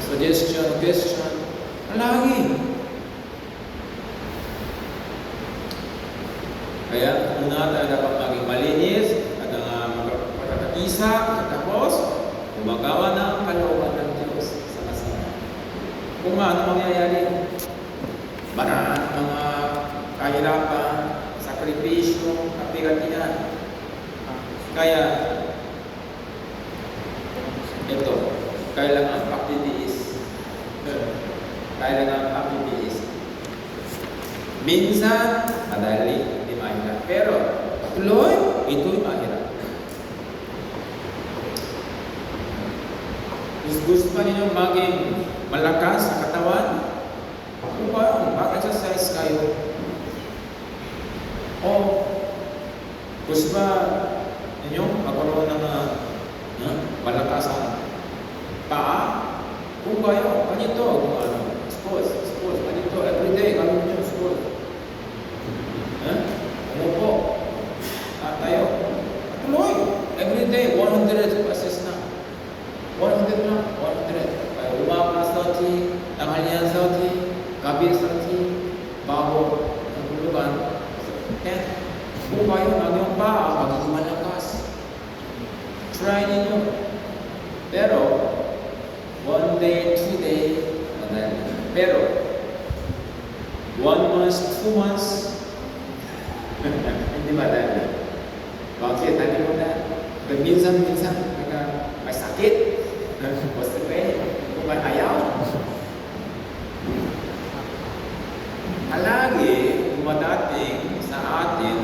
[SPEAKER 1] Suggestion, question, palagi. Kaya, una tayo dapat maging malinis, at magkakatisa, tapos, gumagawa ng kalooban ng Diyos sa kasama. Kung ano mangyayari, marami mga kahirapan, sakripisyo, kapigatian. Kaya, ito, kailangan pagtitiis. Kailangan pagtitiis. Minsan, madali, hindi mahirap. Pero, tuloy, ito'y mahirap. Gusto pa ninyo maging malakas sa katawan? Ano ba? Mag-exercise kayo. O, gusto ba ninyo magkaroon ng malakas ang paa? Kung kayo, ganito, sports, ganito, everyday, gawin nyo sports. Umupo. Tayo. Tuloy. Everyday, 100 passes na. 100 lang, 100. Kaya umapas 30, tanghalian 30, BXRT, bago ang hulugan. Then, kung kayo ng iyong paa, magiging malakas. Try ninyo. Pero, 1 day, 2 day, madali. Pero, 1 month, 2 months, hindi madali. Bakit? Ano mo na? Minsan, may sakit. Basta kung may ayaw. Palagi, dumadating sa atin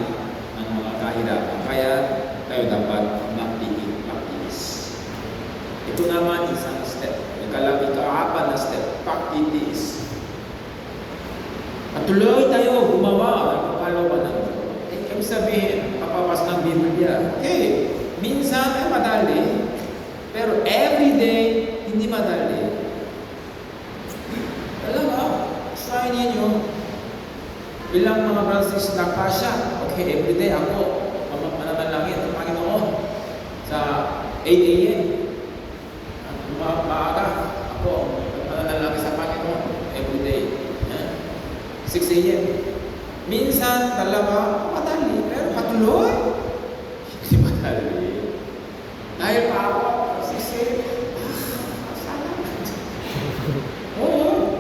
[SPEAKER 1] ang mga kahirapan. Kaya tayo dapat magtiis. Ito naman isang step. Ika-apat na step, pagtitiis. Patuloy tayo gumawa ng kalooban ng Diyos. Ibig sabihin, papapas ng Biblia. Okay, minsan ay madali, pero everyday, hindi madali. Talaga, try ninyo. Bilang mga Francis na kasya, okay, everyday ako, mananalangin ng Panginoon sa 8 a.m. Maaga, ako, mananalangin sa Panginoon, everyday. 6 a.m. Minsan, talaga, madali, pero patuloy. Hindi madali. Dahil pa ako, 6 a.m. Sana. Oo.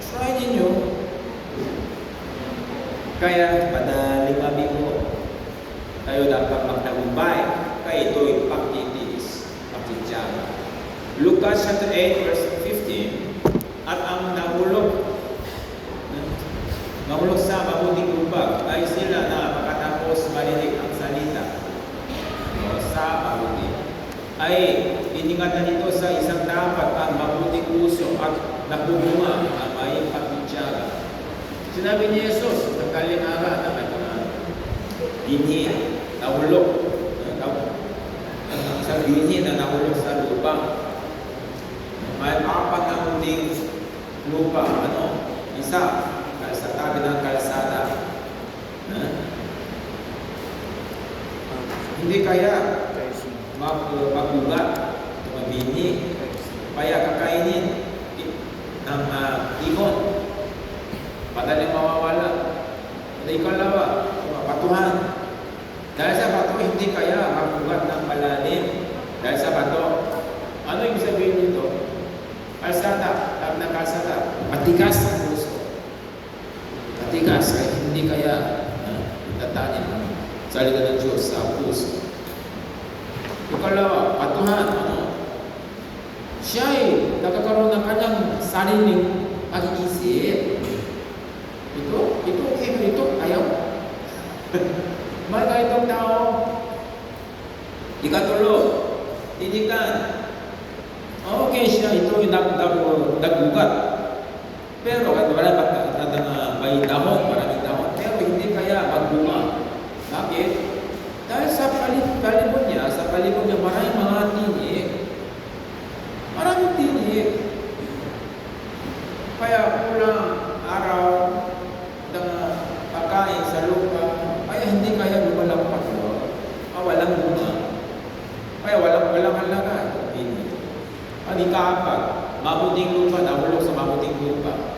[SPEAKER 1] Try ninyo. Kaya, padaling amigo, tayo dapat magtagumpay. Kaya ito'y pagtitiis, pagtitiyaga. Lucas chapter 8, verse 15, at ang nahulog sa mabuting lupa ay sila na makatapos marinig ang salita sa mabuti. Ay iningatan nito sa isang dapat ang mabuting puso at nagbubunga ang may pagtitiyaga. Sinabi ni Jesus, ang kalingaran na may mga binhi, nahulog. Ang isang binhi na nahulog sa lupa. May apat na munting lupa. Isa, sa tabi ng kalsada. Hindi kaya magugat, mabini, kaya kakainin ng ibon. Madaling mawawala. At ikalawa, patuhan. Dahil sa bato, hindi kaya magugat ng malalim. Dahil sa bato. Ano yung sabihin nito? Kalsada, tabi ng kalsada. Matigas ang puso. Matigas, hindi kaya tatanin ang salita ng Diyos sa puso. Ikalawa, patuhan. Siya ay nagkakaroon ng kanyang sariling pag-iisip. Ito, ayaw. May ganitong tao. Ikatulo, didikan. Okay siya, ito yung nagugat. Pero wala may dahon, maraming dahon. Pero hindi kaya magbunga. Bakit? Dahil sa palibot niya, maraming mga tinik. Maraming tinik. Kaya kulang araw ng pagkain sa lupa, kaya hindi kaya lumalampak doon. Walang bunga. Kaya walang halaga. Ang ikaapat, mabuting lupa, nahulog sa mabuting lupa.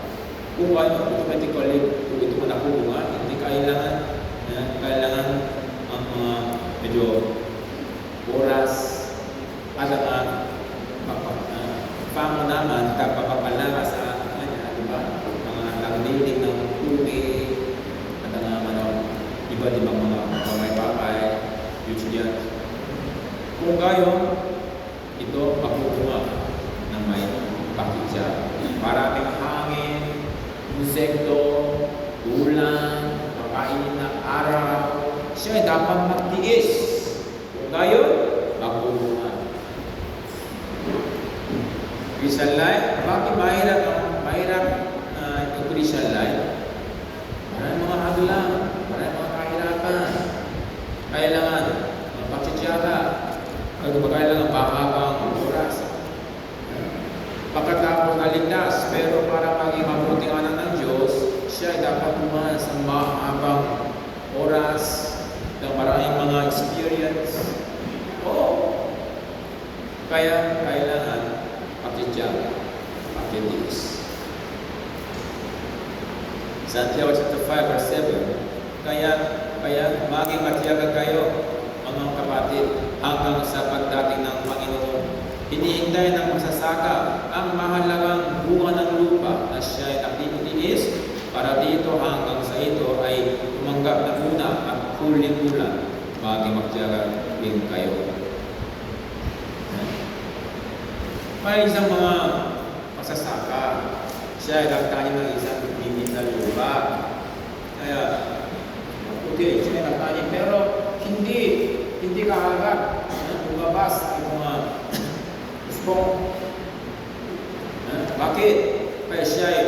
[SPEAKER 1] Kung automatically, kung ito man nakuha, hindi kailangan ang mga medyo oras para pamo naman, kapapapalaga sa kanya, di ba? Mga nagdilig ng tubig, at iba-ibang mga papay, yun. Kung kayo, ito makukuha ng may pakitsa. Maraming hangin, insekto, ulan, makainin ng araw, siya ay dapat magtiis. Kung gayon, makukuha. Christian life, bakit mahirap yung Christian life? Maraming mga hadlang, maraming mga kahirapan. Kailangan pagtsitsaga. Kailangan pahabang oras. Pagkatapos naligtas, pero para maging mabuting anak ng Diyos, siya ay dapat dumaan sa mahabang oras ng maraming mga experience. Kaya kailangan pakityaga, pakitiis. Santiago chapter 5 verse 7, kaya maging matiyaga kayo, mga kapatid, hanggang sa pagdating ng Panginoon. Hinihintay ng magsasaka ang mahalagang bunga ng lupa na siya ay nagtitiis para dito hanggang sa ito ay tumanggap na muna at huling bulan. Maging magtiyaga din kayo. May isang mga magsasaka, siya ay nagtanim ng isang bibig na lupa. Kaya, okay, siya ay nagtanim, pero hindi kaagad. Lumabas ang mga spong. Bakit? Kaya siya ay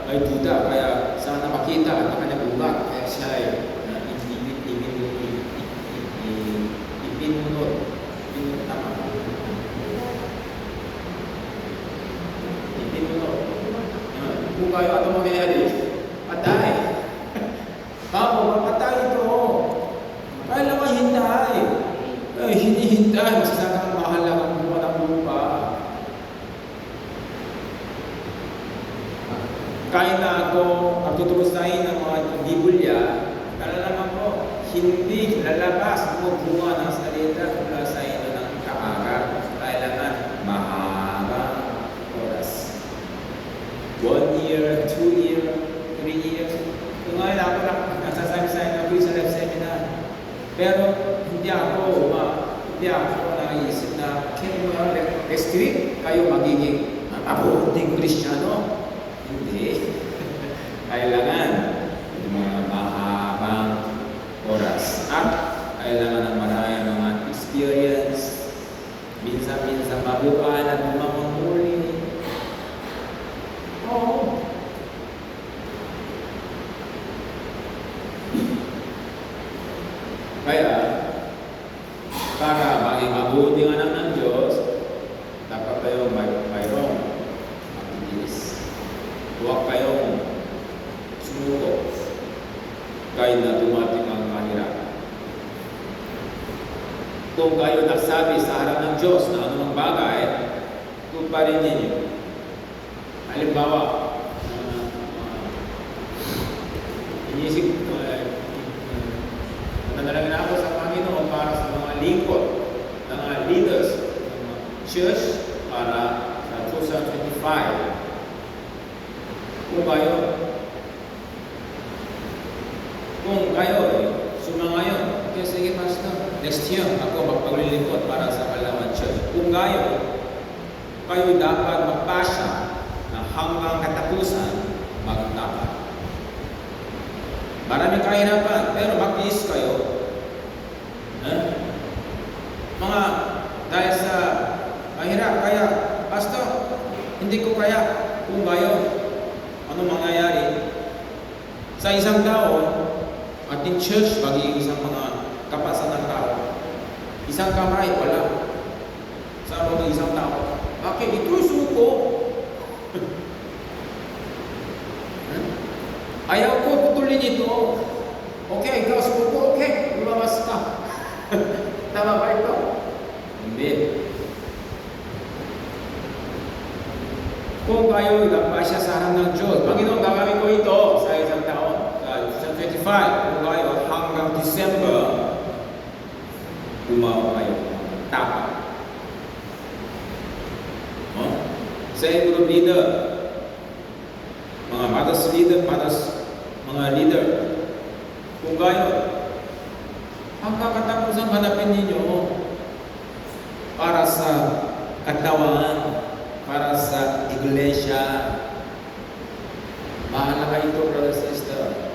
[SPEAKER 1] may duda, kaya sana makita ang kanyang ugat. Kaya siya ay ipinunod. Kung kayo ano mangyayari, patay. Bago, mapatay ito. Kaya naman hintay. Hinihintay, masasakang mahalagang buwan ng lupa. Kahit na ako magtutubusahin ng mga Biblia, kalalaman ko, hindi lalabas mo bunga ng salita mula sa ino ng kaagad. Kailangan mahaba oras. 1 year, 2 year, 3 years. Kung ngayon ako nasasabi-sabi ako sa live seminar. Pero hindi ako naisip na next week kayo magiging mabuting Kristiyano. Hindi. Kailangan mga mahabang oras. At kailangan ng maraming mga experience. Minsan-minsan mabukaan at mamamuli. Oo. Kaya, para maging mabuting anak ng Diyos, dapat kayo mayroong mabilis. Huwag kayong sumuko kahit na dumating ang kahirapan. Kung kayo nagsabi sa harap ng Diyos na anumang bagay, tuparin ninyo. Halimbawa, inisip nanalangin ako sa Panginoon para sa mga lingkod, ng mga leaders ng mga church para sa 2025. Kung kayo sumangayon, okay, sige Pastor, next year ako magpaglilingkod para sa Palawan Church. Kung kayo dapat magpasya na hanggang katapusan magtapat. Maraming kahirapan, pero magtiis kayo. Dahil sa mahirap, kaya, Pastor, hindi ko kaya. Kung gayon, ano mangyayari? Sa isang taon, ating church, magiging isang mga kapasan ng tao. Isang kamay, wala. Sa mga isang tao. Bakit? Ito suko. Ayaw ko putulin ito. Okay, ikaw suko. Okay, lumabas ka. Tama ba ito? Hindi. Kung kayo nagpasya sa harap ng Diyos, Panginoon, gagawin ko ito sa isang taon. Sa 25, kung kayo hanggang December, gumawa kayo. Tama. Sa group leader, mga mothers leader, mga leader, kung kayo, hanggang katapusan hanapin ninyo para sa katawan, para sa iglesia. Mahalaga ito, brother, sister.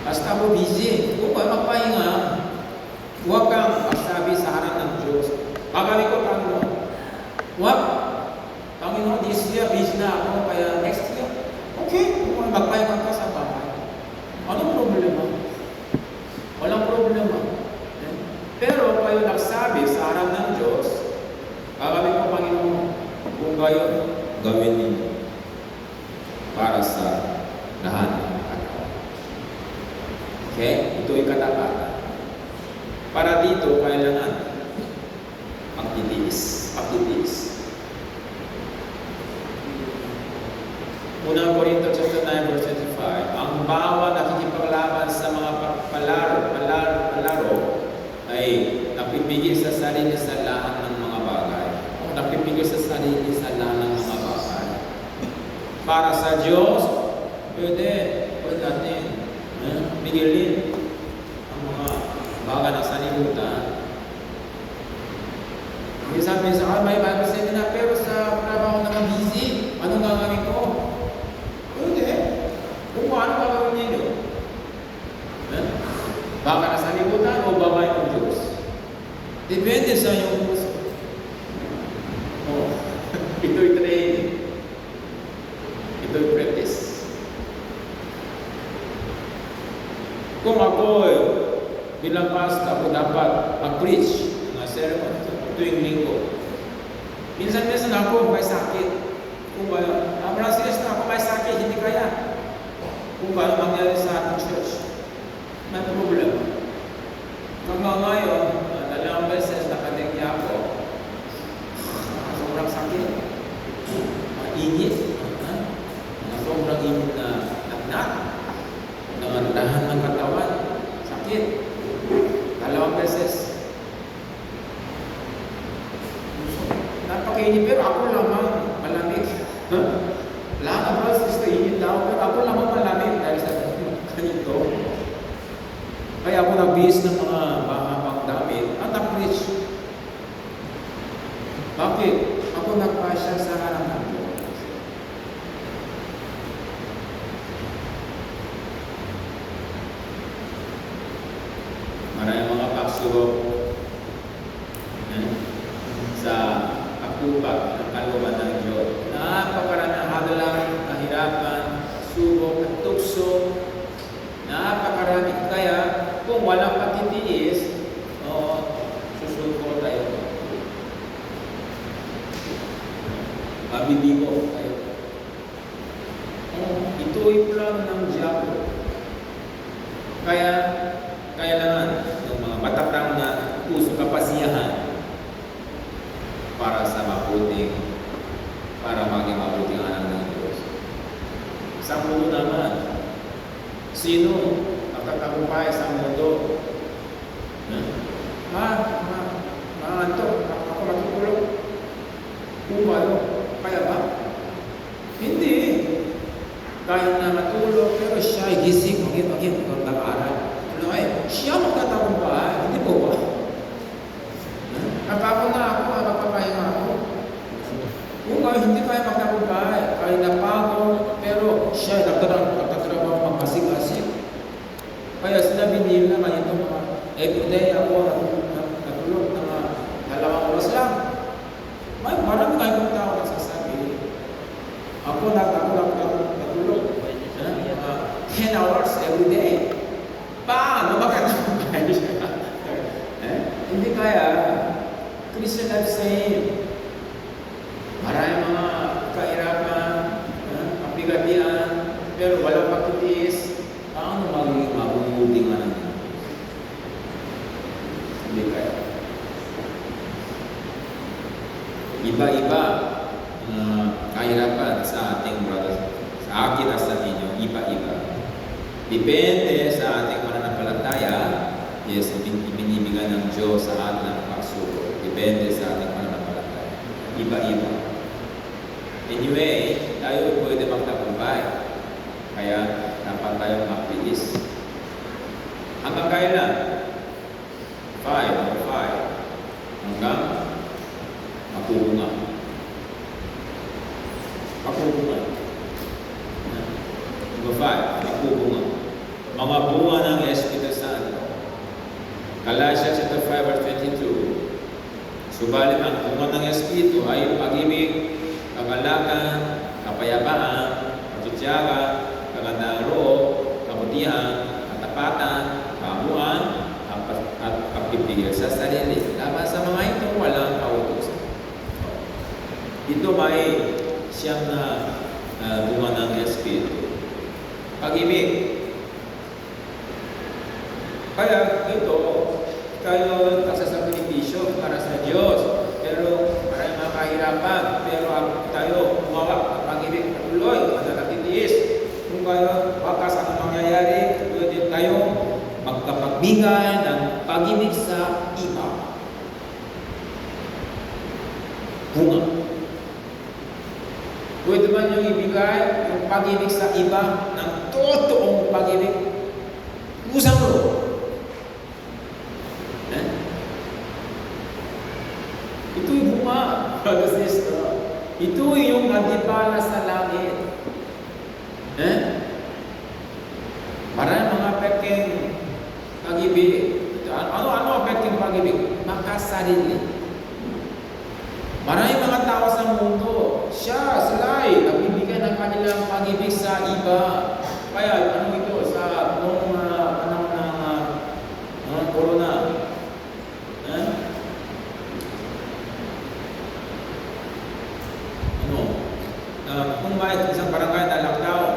[SPEAKER 1] Basta ako busy. Kung kayo magpahinga, huwag kang magsabi sa harap ng Diyos, gagawin ko, Panginoon. Huwag. Panginoon, this year, busy na ako, kaya next year. Okay, kung magpahinga ka sa bahay. Anong problema? Walang problema. Pero kayo nagsabi sa harap ng Diyos, gagawin ko, Panginoon, kung kayo, gawin ninyo para sa lahat ng katawan. Okay? Ito ay katapatan. Para dito, kailangan magtitiis. Unang Korinto chapter 9 verse 25, ang bawat nakikipaglaban sa mga palaro ay napipigil sa sarili sa lahat ng mga bagay. O napipigil sa sarili sa lahat ng mga bagay. Para sa Diyos, pwede natin pigilin ang mga bagay na sanlibutan. Sabi sa may Bible study na, pero sa trabaho naman busy, anong gagawin ko? Pwede. Kung paano gagawin ninyo? Baka na sanlibutan o babay ng Diyos? Depende sa iyong puso. Ito'y training. Ito'y practice. Kung ako bilang pastor, ako dapat mag-preach na sermon tuwing linggo. Minsan ako may sakit. Kung ba, parang serious na ako may sakit, hindi kaya. Kung ba mangyari sa ating church, may problema. Hanggang ngayon, dalawang beses nakadekya ako. Sobrang sakit. Init. Sobrang init na lagnat. Nangandahan ng katawan. Sakit. Dalawang beses. Napakainit, pero ako lamang malamig. Lahat ng mga gusto init daw, pero ako lamang malamig dahil sa ganito. Kaya ako nagbihis ng mga mahabang damit at na-preach. Bakit? Ako nagpasya sa harap ng Diyos. Maraming mga pagsubok sa pagtupag ng kalooban ng Diyos. Napakaraming hadalang, kahirapan, subok at tukso. Napakarami. Kaya kung walang pagtitiis, susuko tayo. Mabibigo tayo. Ito'y plan ng diablo. Kaya kailangan ng mga matatang na puso kapasiyahan para sa mabuting, para maging mabuting anak ng Diyos. Sa mundo naman, sino magkakagumpay sa mundo? Maantok, ako matutulog. Kung ano, kaya ba? Hindi. Kahit na matulog, pero siya ay gising, maging nag-aaral. Ano ay, siya magkatagumpay, hindi po ba? Kapag na ako, magpapahinga ako. Kung hindi kaya magtagumpay, kaya napagod, pero siya ay nagtatrabaho magkasig-asig. Kaya sinabi nila ngayon ito, everyday ako natulog ng 2 oras lang. May marami kayong tao nagsasabi. Ako natulog 10 hours every day. Paano magkatagumpay siya? Hindi kaya. Christian life same. Maraming mga kahirapan, kapigatian, pero walang pagtitiis. Paano magiging mabubuting anak ng Diyos? Hindi kaya. Iba-iba kahirapan sa ating brothers, sa akin at sa inyo, iba-iba. Depende sa ating pananampalataya, yes, ibinibigay ng Diyos sa atin ang pagsubok. Depende sa ating pananampalataya. Iba-iba. Anyway, tayo pwede magtagumpay. Kaya, dapat tayong magbilis. Hanggang kailan? 5 hanggang mapubunga. Number 5, mapubunga. Mga bunga ng Espiritu Santo. Galatians chapter 5 verse 22. Subalit ang bunga ng Espiritu ay pag-ibig, kagalakan, kapayapaan, pagtitiyaga, kagandahang loob, kabutihan, katapatan, kabuuan, at pagpipigil sa sarili. Laban sa mga ito, walang kautusan. Ito may siyang na bunga ng Espiritu. Pag-ibig. Kaya ito, kayo nagsasakripisyo para sa Diyos. Pero maraming mga kahirapan. Pero tayo umawak ng pag-ibig patuloy. Mananatili Pwede man yung ibigay yung pag-ibig sa iba ng totoong pag-ibig. Kusang loob. Eh? Ito yung bunga, brothers and sisters. Ito yung antipala sa langit. Eh? Maraming mga peking pag-ibig. Ano peking pag-ibig? Makasarili. Maraming mga tao sa mundo, sila ay nagbibigay ng kanilang pag-ibig sa iba. Kaya ano ito sa noong panahon ng corona. Eh? Kung may isang barangay na lockdown,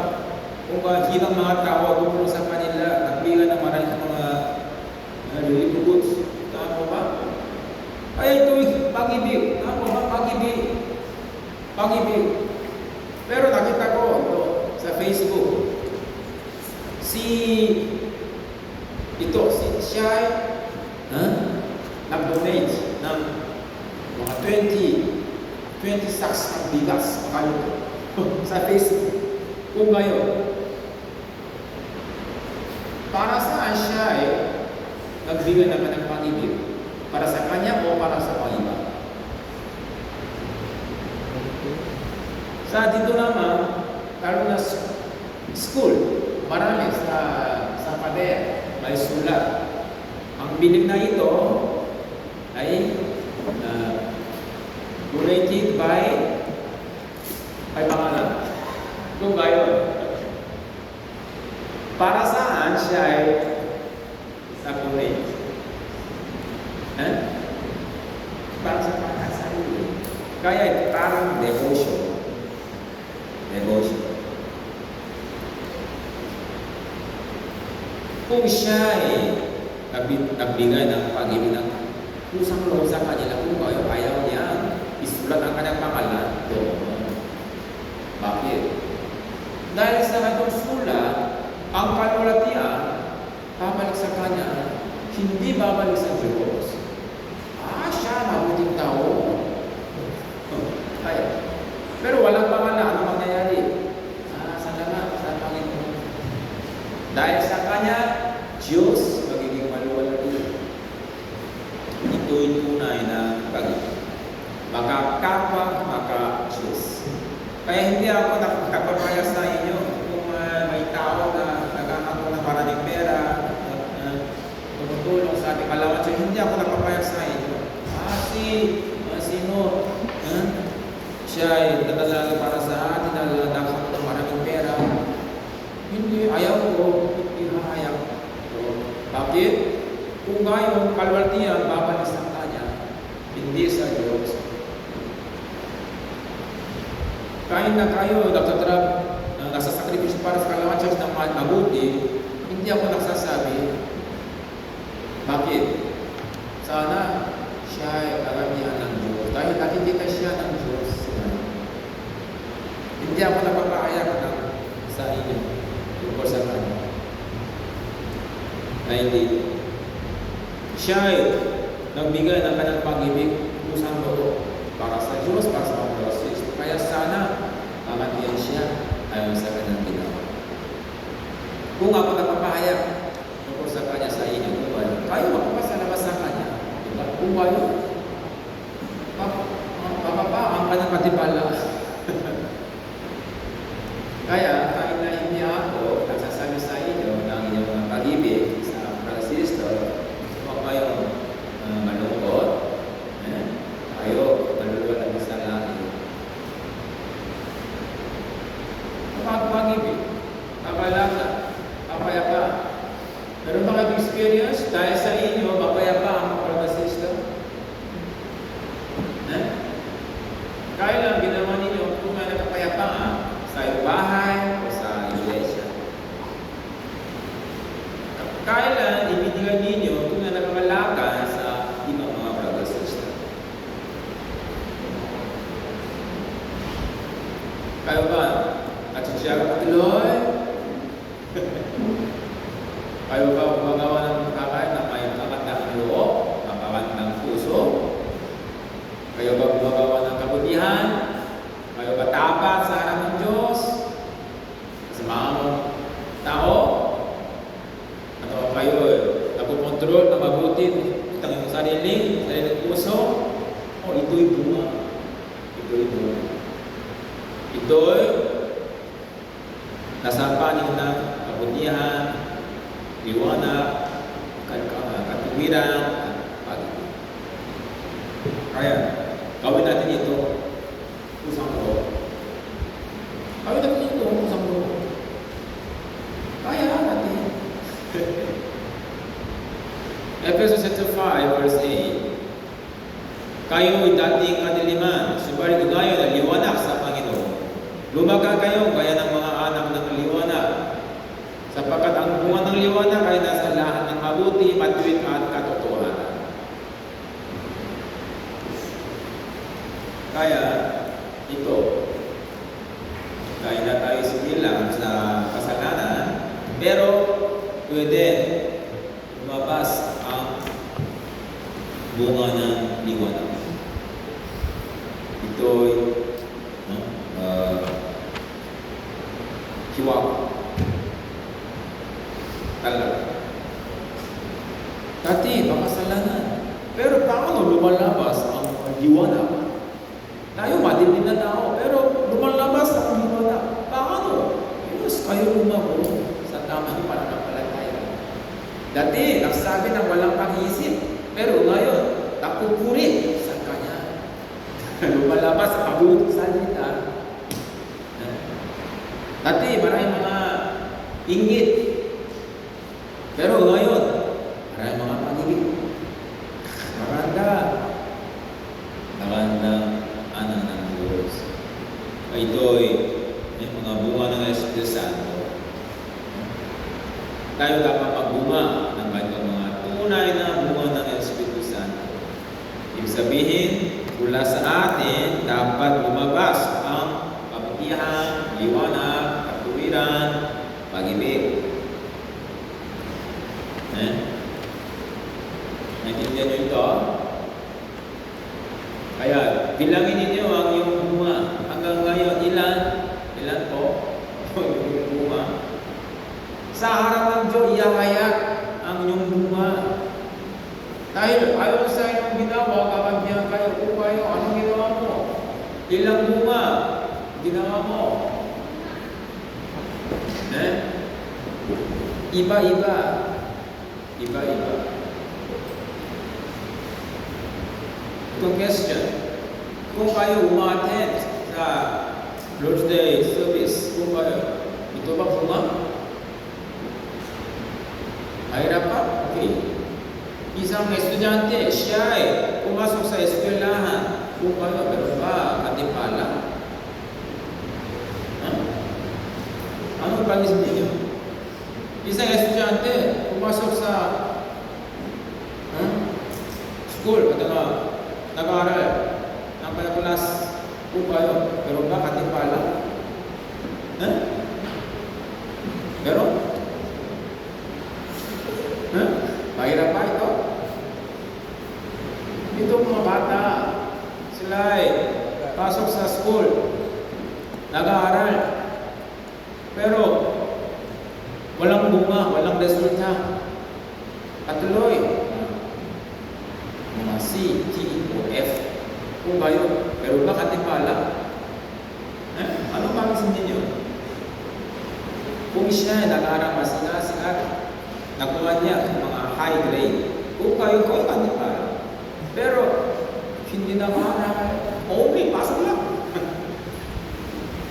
[SPEAKER 1] kung ilang mga tao tumulong sa kanila, nagbigay ng maraming mga relief goods. Tama ba? Ay, ito pag-ibig. Tama ba? Pag-ibig. Pag-ibig. Pero nakita ko ito sa Facebook. Siya ay nag-donate ng mga 20 sacks ng bigas. Sa Facebook. Kung ngayon, para saan siya ay nagbigay naman ng pag-ibig? Para sa kanya o para sa mga iba? Sa dito naman, karoon na school, marami sa pader, may sulat. Ang binig na ito ay donated by pangalan. Kung gayon, para saan siya ay nag-donate? Para sa pagkasarili. Kaya parang devotion. Devotion. Kung siya ay nagbigay ng pag-ibig ng kusang loob sa kanila, kung ayaw niya, isulat ang kanyang pangalan doon. Bakit? Dahil sa itong sulat, ang kalwalatian babalik sa kanya, hindi babalik sa Diyos. Siya mabuting tao. Pero walang pangalan, ano mangyayari? Salamat sa Panginoon. Dahil sa kanya, Diyos magiging maluwalhati. Ito'y tunay na pag-ibig. Maka-kapwa, maka-Diyos. Kaya hindi ako nakapapaya sa inyo kung may tao na nagkakaroon ng maraming pera, tumutulong sa ating kalawan. So, hindi ako nakapapaya sa inyo. Sino? Siya ay natalagay para sa atin, nagkakaroon ng maraming pera. Hindi, ayaw ko, hindi ayaw ko. Bakit? Kung ngayon, kalwaltiyan, babalik sa kanya, hindi sa Diyos. Kahit na kayo, nagsasakripisyo para sa kalawan Diyos ng mabuti, hindi ako nagsasabi. Bakit? Sana siya ay karamihan ng Diyos. Dahil nakikita siya ng Diyos. Hindi ako napapahayag sa inyo tungkol sa kanya. Na hindi. Siya ay nagbigay ng kanyang pag-ibig kusang loob para sa Diyos, para sa mga Diyos. Kaya sana mamatiyan siya ayon sa kanyang ginawa. Kung ako napapahayag tungkol sa kanya sa inyo, kayo magpapasalamat sa kanya. Diba? Kung kayo, ang kanyang katipala. Kaya, kahit na hindi ako nagsasabi sa inyo ng inyong mga pag-ibig sa Francisco, huwag kayong malungkot, kayo maluluwalhati sa langit. Pag-ibig, kapalaga, kapayapa. Meron ba kayong experience? Dahil sa inyo, mapayapa ang mga Francisco? Kailan ginawa ninyo kung may nakapayapaan sa iyong bahay o sa iglesia? Kailan ibinigay ninyo kung may nakapalaga sa ibang mga brothers and sisters? Kayo ba? At siya patuloy? Kayo ba gumagawa ng kakay na may makatang loob, makawat ng puso? Kayo ba gumagawa ng kabutihan? Kayo ba tapat sa Ito'y nasa panig ng kabutihan, liwanag, katuwiran, at pag-ibig. Kaya, gawin natin ito kusang loob. Gawin natin ito kusang loob. Kaya natin. Ephesians 5 verse 8. Kayo'y dating kadiliman, subalit ngayon ay liwanag sa Panginoon. Lumaga kayo gaya ng mga anak ng liwanag, sapagkat ang bunga ng liwanag ay nasa lahat ng mabuti, matuwid at katotohanan. Kaya, ito, kaya na tayo sigilang sa kasalanan, pero pwede lumabas ang bunga ng liwanag. Ito'y hiwag. Talaga. Dati, makasalanan. Pero paano lumalabas ang liwanag? Tayo, madilim na tao, pero lumalabas ang liwanag. Paano? Yes, kayo lumago sa tamang pananampalataya. Dati, nagsabi ng walang pag-iisip, pero ngayon, nakupuri sa Kanya. Lumalabas ang mabuting salita. Dati, maraming mga inggit. Pero ngayon, maraming mga pag-ibig. Magandang anak ng Diyos. Ito'y may mga bunga ng Espiritu Santo. Tayo dapat magbunga ng kanyang mga tunay na bunga ng Espiritu Santo. Ibig sabihin, mula sa atin, dapat lumabas ang kabutihan, liwanag, katuwiran, pag-ibig. Naintindihan nyo ito? Kaya, bilangin ninyo ang iyong bunga. Hanggang ngayon, ilan po? Yung bunga. Sa harap ng Diyos, iyahayak ang iyong bunga. Dahil ayaw sa inyong ginawa, kakagyan kayo po kayo. Anong ginawa mo? Ilang bunga ginawa mo? Iba-iba. Iba-iba. Itong question, kung kayo umattend sa Lord's Day service, kung kayo, ito ba bunga? Mahirap pa? Okay. Isang estudyante, siya ay pumasok sa eskwelahan, kung kayo, pero ba, katipala? Ano pag ninyo? Isang estudyante, pumasok sa school, at nag-aaral, ng class, kung kayo, pero ba, katipala? Pero? Mahirap pa ito? Ito mga bata, sila ay pasok sa school, nag-aaral, pero walang bunga, walang resulta. Patuloy. Mga C, T, o F. Kung kayo, pero ba katipala? Ano ba ang ninyo? Kung siya nag-aaral masigasig, nakuha niya ang mga high grade. Kung kayo, katipala. Pero, hindi na maaral. Okay, pasok lang.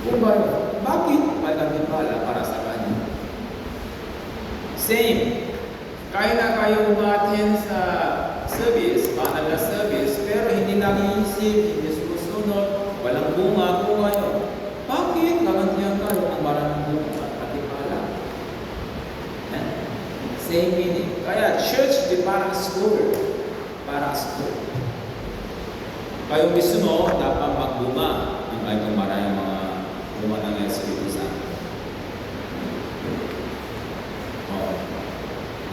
[SPEAKER 1] Kung kayo, bakit may katipala para sa kanya? Same. Kaya na kayo umatin sa service, banal na service, pero hindi nag-iisip, hindi sumusunod, walang bunga kung kayo. Bakit nagantihan kayo ng maraming bunga at katipala? Same meaning. Kaya church di parang school. Parang school. Kayo mismo dapat magbunga ng mayroong maraming mga bunga ng Espiritu Santo.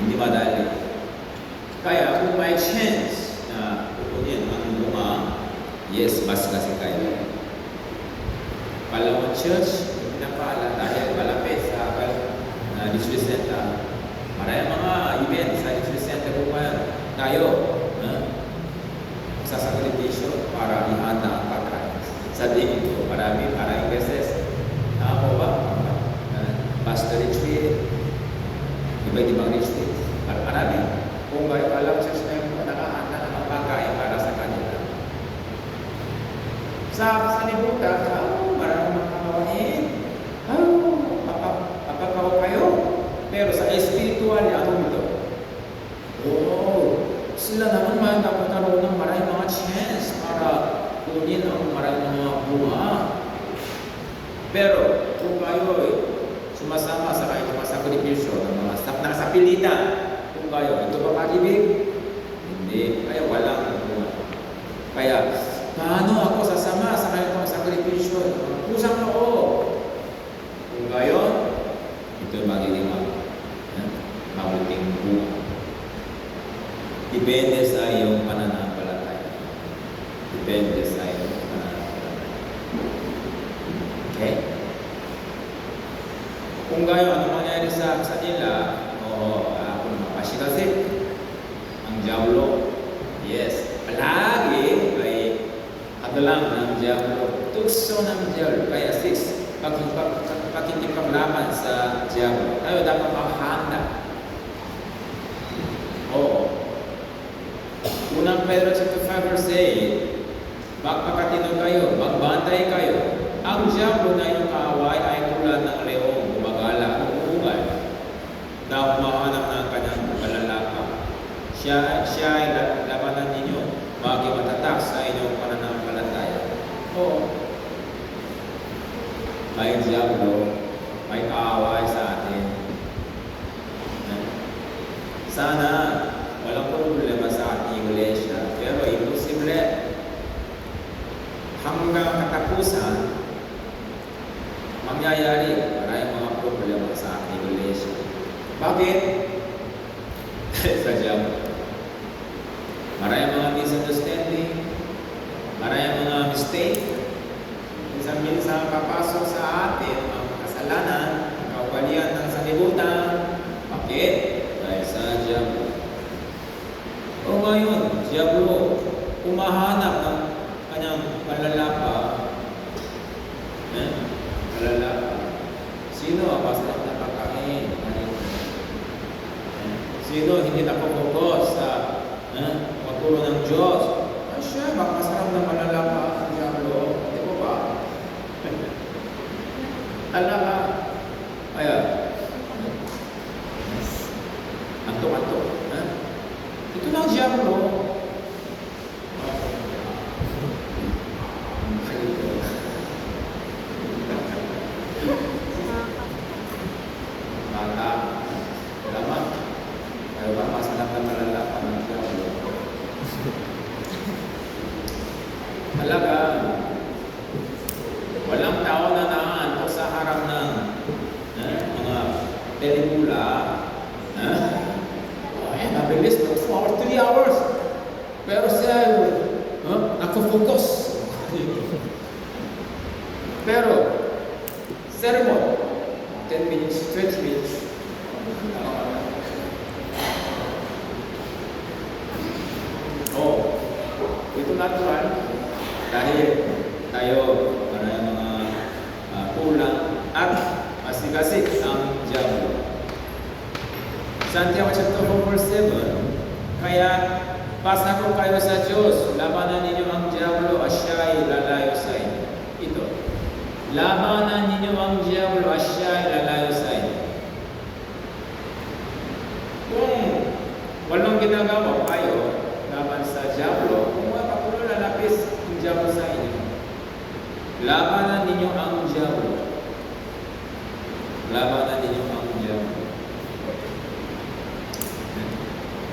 [SPEAKER 1] Hindi madali. Kaya kung may chance na pupunin ang bunga, yes, mas kasi kayo. Palawang church, pinapala dahil malapit sa district center. Maraming mga event sa district center kung tayo sa sakripisyo para ihanda ang pagkain. Sa tingin ko, maraming beses pwede mag-reach marami. Kung kayo alam, church na yung nakahanda ng mga pagkain para sa kanila. Sa libutan, maraming mga kawain. Papakaw kayo. Pero sa spiritual, ano ito? Sila naman magkakaroon ng maraming mga chance para kunin ang maraming mga bunga. Pero kung kayo sumasama sa kayo mga sakripisyo ng mga nasapilitan, kung kayo ito ba pag-ibig? Hindi. Kaya walang bunga. Kaya paano ako sasama sa kayo mga sakripisyo? Pusang ako. Kung kayo, ito magiging mabuting bunga. Depende sa iyong pananampalataya. Depende sa iyong pananampalataya. Okay? Kung gayon, ano mangyari sa nila, kung mapasigasik, ang diablo, yes, palagi ay adalang ng diablo, tukso ng diablo, kaya 6, pakikipaglaban sa diablo, tayo dapat makahanda. Unang Pedro chapter 5 verse 8, magpakatino kayo, magbantay kayo. Ang diablo na inyong kaaway ay tulad ng leong, gumagala, umuungay, na humahanap ng kanyang malalakap. Siya ay labanan ninyo, maging matatak sa inyong pananampalataya. May diablo, may kaaway sa atin. Sana walang problema sa ating iglesia, pero imposible hanggang katapusan mangyayari maraming mga problema sa ating iglesia. Bakit? Sa diablo. Maraming mga misunderstanding, maraming mga mistake. Minsan papasok sa atin ang kasalanan, ang kawalian ng sanlibutan. Bakit? Dahil sa diablo. Ngayon, diablo, umahanap ng kanyang palalapa. Palalapa. Sino ang basta napakain? Sino hindi napopokus sa pagtulong ng Diyos? Siya, baka masarap na palalapa ang diablo. Di ba ba? Alaka. Kaya, antok-antok. Ito lang diablo. Bata, lamang. Ayaw ba masalap na malalapan ng diablo? Talaga, walang tao na naanto sa harap ng mga pelikula. Mabilis na 2 or 3 hours. Pero siya, nakafocus. Pero, sermon, 10 minutes, 20 minutes. Ito natural. Dahil tayo, para mga kulang at masigasik ang diablo. Santiago chapter 4 verse 7, kaya pasa ko kayo sa Diyos, labanan ninyo ang diablo at siya ay lalayo sa inyo. Ito, labanan ninyo ang diablo at siya ay lalayo sa inyo. Kung walang ginagawa kayo laban sa diablo, kung patuloy lalapis ang diablo sa inyo, labanan ninyo ang diablo. Labanan ninyo ang diablo.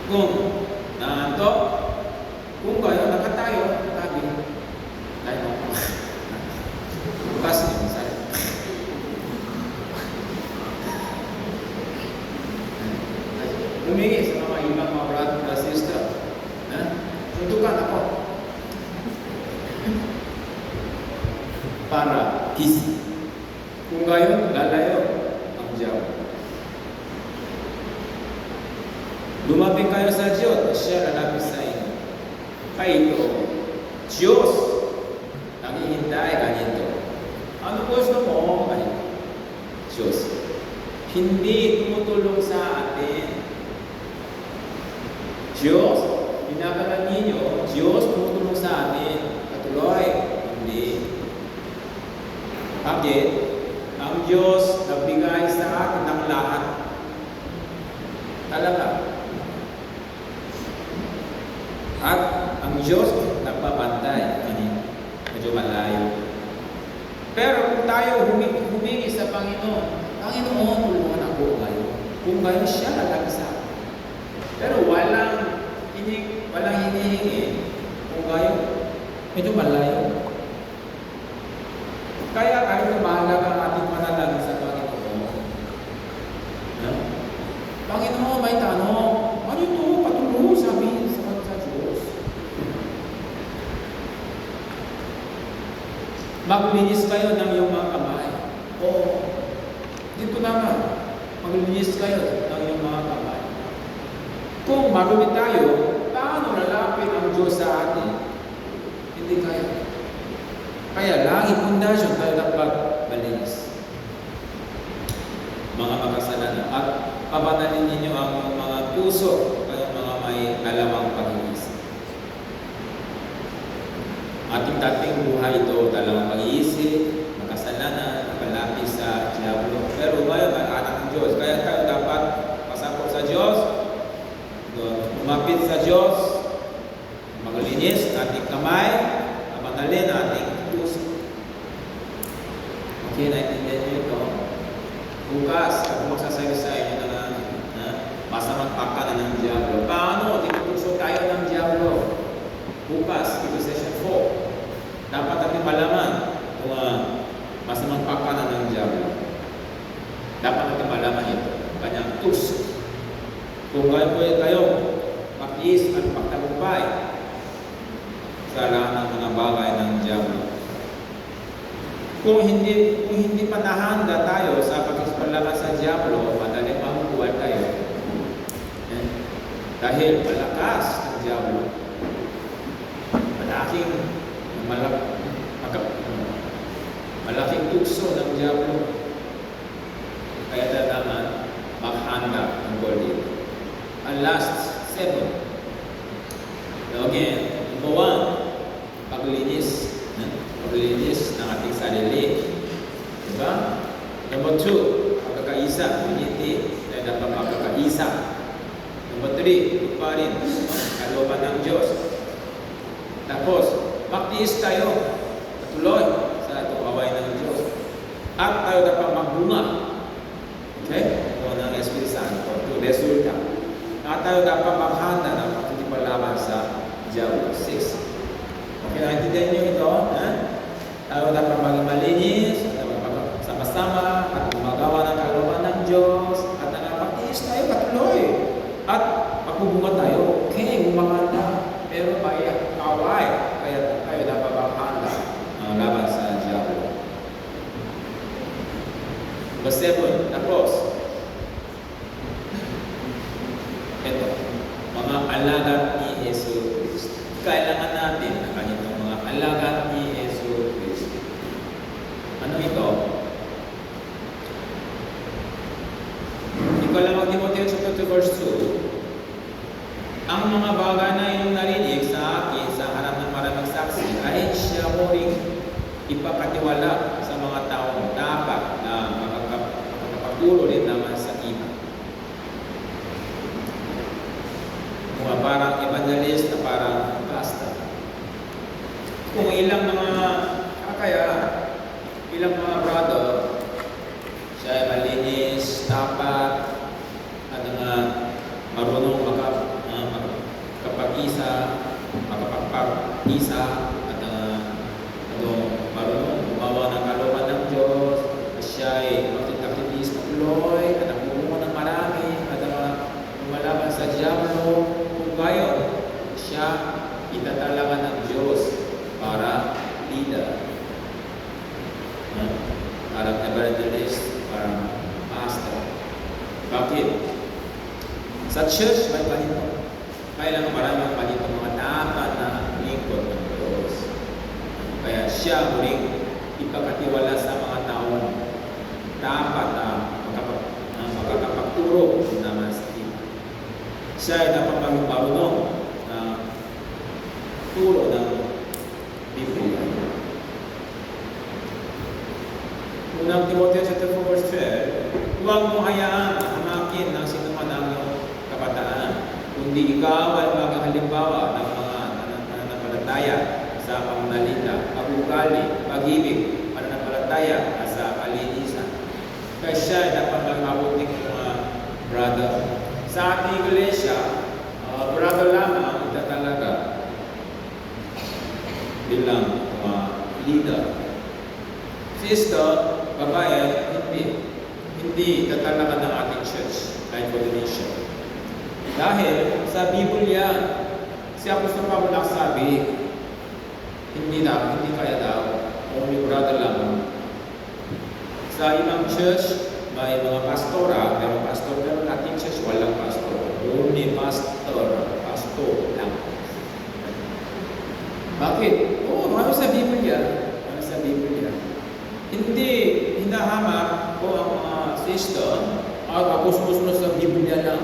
[SPEAKER 1] Kung naantok, kung kayo nakatayo, tabi, tayo mo. Bukas yung sa'yo. Humingi sa mga ibang mga brother at sister. Suntukan ako. Para easy. Kung kayo, lalayo ang diablo. Lumapit kayo sa Diyos, siya lalapit sa inyo. Kaya ito, Diyos, naghihintay ganito. Ano gusto mo? Diyos. hindi tumutulong sa atin. Diyos, pinakalan ninyo, Diyos tumutulong sa atin. Patuloy, hindi. Bakit? Ang Diyos nagbigay sa atin ng lahat. Talaga. At ang Diyos nagpapantay. Medyo malayo. Pero kung tayo humingi sa Panginoon, Panginoon, tulungan ako ngayon. Kung ngayon siya lalaki sa akin. Pero walang hinihingi. Kung ngayon, medyo malayo. Kaya kahit mahalaga ang ating panalangin sa Panginoon. Panginoon, may tanong. Ano ito? Patuloy sabihin sa Diyos. Maglinis kayo ng iyong mga kamay. Oo. Dito naman. Maglinis kayo ng iyong mga kamay. Kung marumi tayo, paano lalapit ang Diyos sa atin? Hindi kaya. Kaya lagi pundasyon tayo dapat malinis. Mga makasalanan. At pabanalin ninyo ang mga puso kaya mga may alamang pag-iisip. Ating dating buhay ito, dalawang pag-iisip, makasalanan, nakalapit sa diablo. Pero ngayon, ay anak ng Diyos. Kaya tayo dapat pasakop sa Diyos, lumapit sa Diyos, maglinis ang ating kamay, pabanalin ang ating puso. Okay, naintindihan niyo ito? Bukas, ako magsasayo sa inyo na masamang pakanan ng diablo. Paano? Tinutulso tayo ng diablo. Bukas, ito session 4. Dapat natin malaman kung masamang pakanan ng diablo. Dapat natin malaman ito. Kanyang tulso. Kung kayo mag-is at pagtagumpay sa lahat ng mga bagay ng diablo. Kung hindi pa nahanda tayo sa pagkakalaban sa diablo, madaling makukuha tayo. Dahil malakas ang diablo. Malaking tukso ng diablo. Kaya naman maghanda ng goal dito. Ang last 7. Now again, number 1, paglinis. Paglinis ng ating sarili. Diba? Number 2, pagkakaisa. Unity. Dahil dapat pagkakaisa. Number 3, tuparin ang kalooban ng Diyos. Tapos, magtiis tayo. Patuloy sa tuwaway ng Diyos. At tayo dapat magbunga. Okay? O ng Espiritu Santo. Ito, resulta. At tayo dapat maghanda ng pagkakalaban sa Diablo 6. Okay, naintindihan niyo ito? Tayo dapat maging malinis, sama-sama, at gumagawa ng kalooban ng Diyos, at pagtiis tayo patuloy. At magbubunga tayo. Okay, gumaganda. Pero may away. Kaya tayo dapat maghanda ang laban sa Diablo. Verse 7, tapos. Ito, mga alagad ni Jesus Cristo. Kailangan natin ang kanyang mga alagad ni Jesus Cristo. Ano ito? Ikaw Timoteo chapter 2 verse 2. Ang mga bagay na inyong narinig sa akin sa harap ng maraming saksi ay siya mo ring ipakatiwala sa mga taong dapat na makakapagpatuloy rin naman sa iba. Mga parang evangelist na parang pastor. Kung ilang mga brother, siya ay malinis, tapat, at marunong makapag-isa, at marunong gumawa ng kalooban ng Diyos, at siya ay magtitakipis patuloy, at nagbubunga ng marami, at lumalaban sa diablo. Kung gayon, siya itatalagan ng Diyos para leader. Para evangelist, para pastor. Bakit? Sa church, may panito. Kailangan maraming panito mga dapat na lingkod ng Diyos. Kaya siya muling ipagkatiwala sa mga taong dapat na siya ay dapat marunong na turo ng Biblia. Unang Timoteo chapter 4 verse 12, huwag mo hayaan na hamakin ng sinuman ang iyong kabataan, kundi ikaw ay maging halimbawa ng mga pananampalataya sa pananalita, pag-ugali, pag-ibig, pananampalataya at sa kalinisan. Kaya siya ay dapat magmabuting mga brother. Sa ating iglesia, brother lamang ito talaga bilang leader. Sister, babae, hindi tatalaga ng ating church kahit coordination. Dahil sa Biblia, si Apostol Pablo nagsabi, hindi kaya daw, only brother lang. Sa ibang church, may mga pastora, pero ating church walang pastor. Only pastor lang. Bakit? Ano sa Biblia? Hindi hinahamak ko ang mga sister at ako sumusunod sa Biblia lang.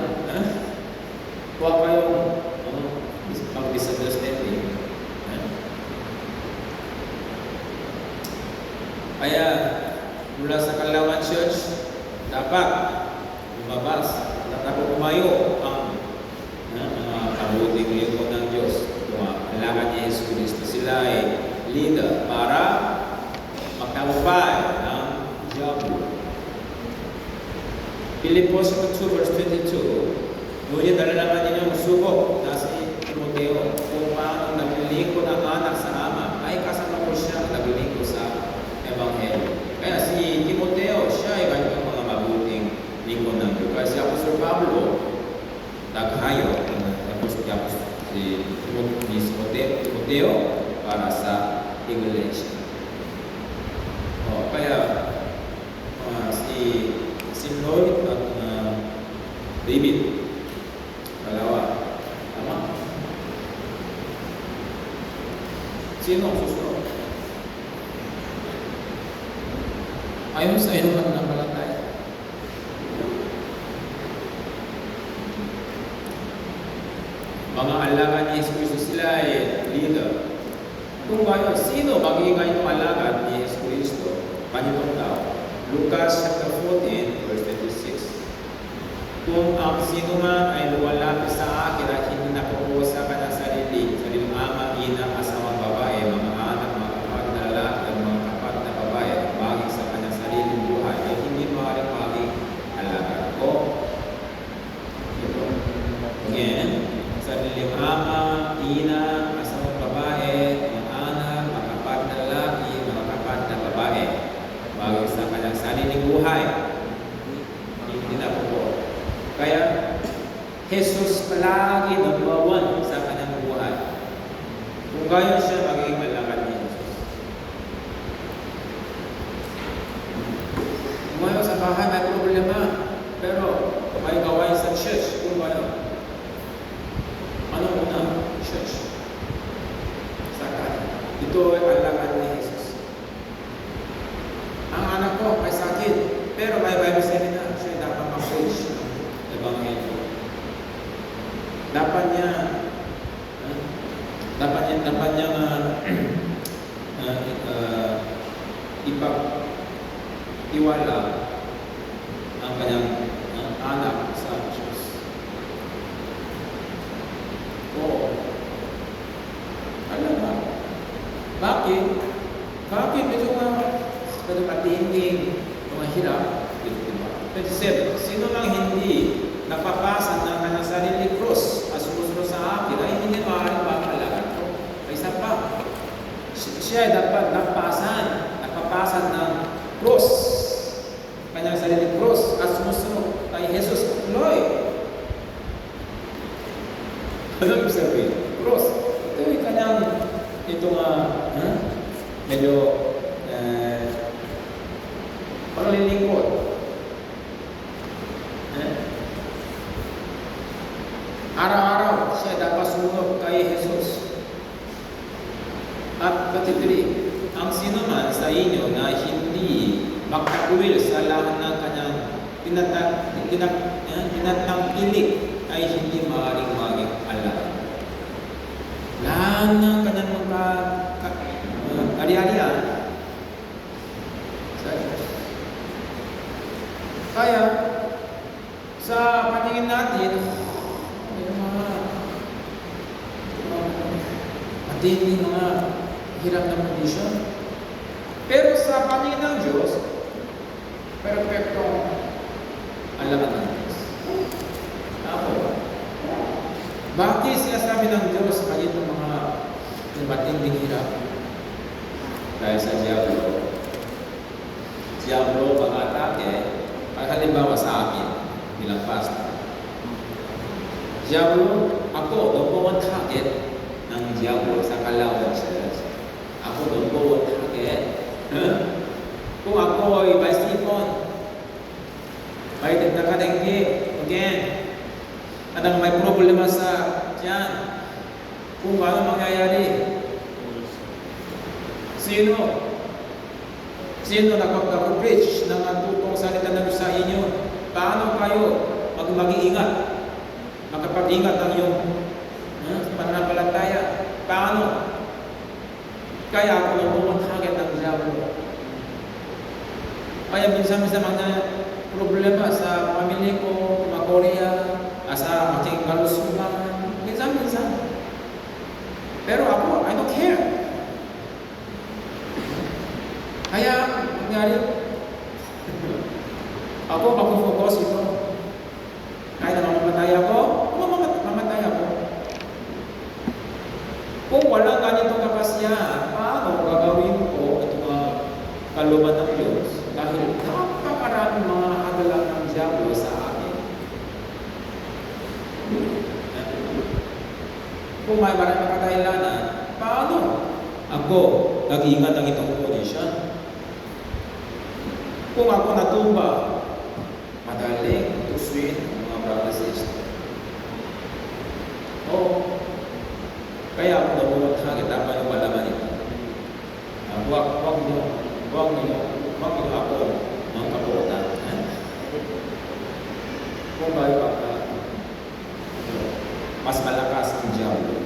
[SPEAKER 1] Huwag kayong mag-misunderstanding. Kaya mula sa Kalawan Church, dapat lumabas, dapat umayo ang kabuting lingkod ng Diyos. Kailangan ni Jesus Cristo. Sila ay leader para magtagumpay ng Diablo. Pilipos 2 verse 22, ngunit nalalaman ninyo ang subok na si Timoteo kung paano naglilingkod ang anak sa ama ay kasama ko siya naglilingkod sa Ebanghelyo. Kaya si Timoteo, siya ay kanyang mga mabuting lingkod ng Diyos. Kaya si Apostol Pablo, naghayo si Timoteo para sa iglesia. Kaya si Lloyd at David, dalawa, tama? Sino ang susunod? Ayon sa inuman ng palataya. Mga alagad ni Jesus Cristo, sila ay leader. Kung ngayon, sino magiging ngayong alagad ni Jesus Cristo? Panitong tao. Lucas chapter 14, verse 26. Kung ang sino man ay luwalapit sa akin at hindi nakukuha sa kanyang sariling ama, ina, asawang babae, mga anak, mga kapatid na lalaki, at mga kapatid na babae, bagay sa kanyang sariling buhay, ay hindi maaaring maging alagad ko. Again, sariling ama, ina, asawang babae, mga anak, mga kapatid na lalaki, mga kapatid na babae, bagay sa kanyang sariling buhay, hindi na po. Kaya, Jesus palagi number 1 sa kanyang buhay. Kung gayon siya, magiging malakad ni Jesus. Kung ngayon sa bahay, may problema. Pero, may gawain sa church. Kung gayon, ano muna? Church. Sa kanya. Ito ay alakad ni Jesus. Ang anak ko may sakit, pero may Bible seminar. Siya dapat mag-preach ng Ebanghelyo. Dapat niya ipag-iwala ang kanyang anak sa Diyos. Alam ba? Bakit? Ito nga katinding mga hirap. 27. Sino lang hindi napapasa ng kanyang sariling cross at sumusunod sa akin ay hindi maaaring makalagan ko. Ay isa pa, siya ay dapat napapasan ng cross, kanyang sariling cross at sumusunod kay Jesus. Tuloy. Ano yung sabihin? Cross. Ito ay kanyang medyo panglilingkod. Araw-araw siya dapat sumunod kay Jesus. At katitiri, ang sino man sa inyo na hindi magtakwil sa lahat ng kanyang tinatangkilik ay hindi maaaring maging alaga. Lahat ng kanyang mga ari-arian sa Diyos. Kaya, sa paningin natin, may mga matindi mga hirap na kondisyon. Pero sa paningin ng Diyos, perfectong alaga ng Diyos. Ako, bakit sinasabi ng Diyos kahit ng mga matinding hirap? Dahil sa Diablo pag-atake, ay halimbawa sa akin, bilang pastor. Diablo, ako, doon po ang target ng Diablo sa Calauan Church. Ako doon po ang target. Kung ako ay may sipon, may nagkadenggi, again, anong may problema sa tiyan, kung ano mangyayari, Sino nakapag-preach ng tutong salita ng Diyos sa inyo? Paano kayo mag-iingat? Makapag-ingat ang iyong pananampalataya? Paano? Kaya ako nabuong target ng Diablo. Kaya minsan mga problema sa pamilya ko, mga Korea, sa ating kalusugan, minsan. Pero ako, I don't care. Kaya, nangyari, ako mag-focus ito. Kahit na mamamatay ako, mamamatay ako. Kung walang ganitong kapasya, paano gagawin ko itong mga kaluban ng Diyos? Dahil napakaraming mga hadala ng Diablo sa akin. Kung may maraming kadahilanan, paano ako nag-iingat ang itong kondisyon? Kung ako natumba, madaling tusuin ang mga brothers and sisters. Kaya ako nabuhat hangit dapat yung malaman ito. Huwag niyo ako ng kapuotan. Kung bayo ka, mas malakas ang Diablo.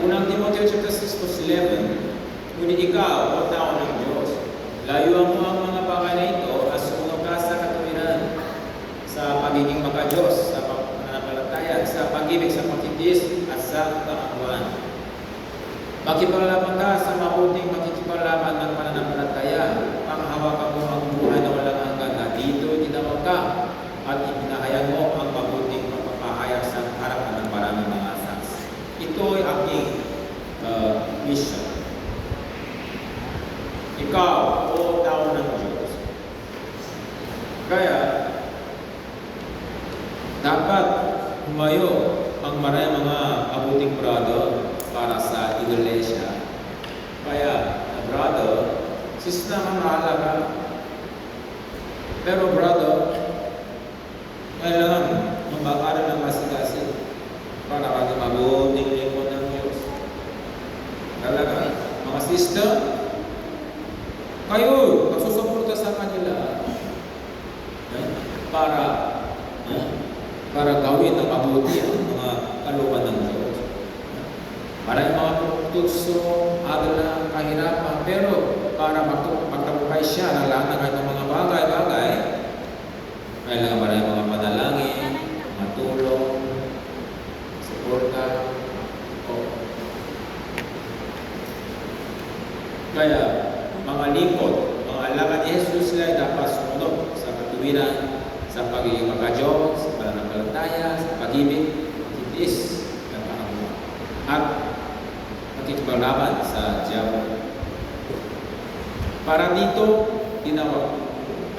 [SPEAKER 1] Unang Timoteo chapter 6 verse 11, ngunit ikaw, o tao ng Diyos, layuan mo ang mga bagay na ito at sumunod ka sa katuwiran, sa pagiging maka-Diyos, sa pananampalataya, sa pag-ibig, sa pagtitis, at sa kaangguan. Makipaglaban ka sa mabuting makikipaglaban ng pananampalataya, panghawakan mo ang buhay na walang hanggan na dito tinawag ka, at ipinahayag mo ang mabuting pagpapahayag sa harapan ng maraming mga saksi. Ito ay aking mission. Ikaw, o tao ng Diyos. Kaya, dapat humayo ang maraming mga abuting brother para sa iglesia. Kaya, brother, sister ang mahalaga. Pero brother, kailangan mag-aaral ng kasi para kasi mabuting lingkod ng Diyos. Talaga, mga sister, kayo, magsusuporta sa kanila para gawin ng mabuti ang mga kaluban ng Diyos. Maraming mga tutso, adala, kahirapan, pero para magtagumpay siya ng lahat ng kanyang mga bagay-bagay, kailangan maraming mga panalangin, mga tulong, suporta. Kaya, mga lingkod, mga alagad ni Jesus sila ay dapat sumunod sa katuwiran, sa pagiging maka-Diyos, sa pananampalataya, sa pag-ibig, pagtitis, at pangalawa. At makikipaglaban sa Diablo. Para dito, tinawag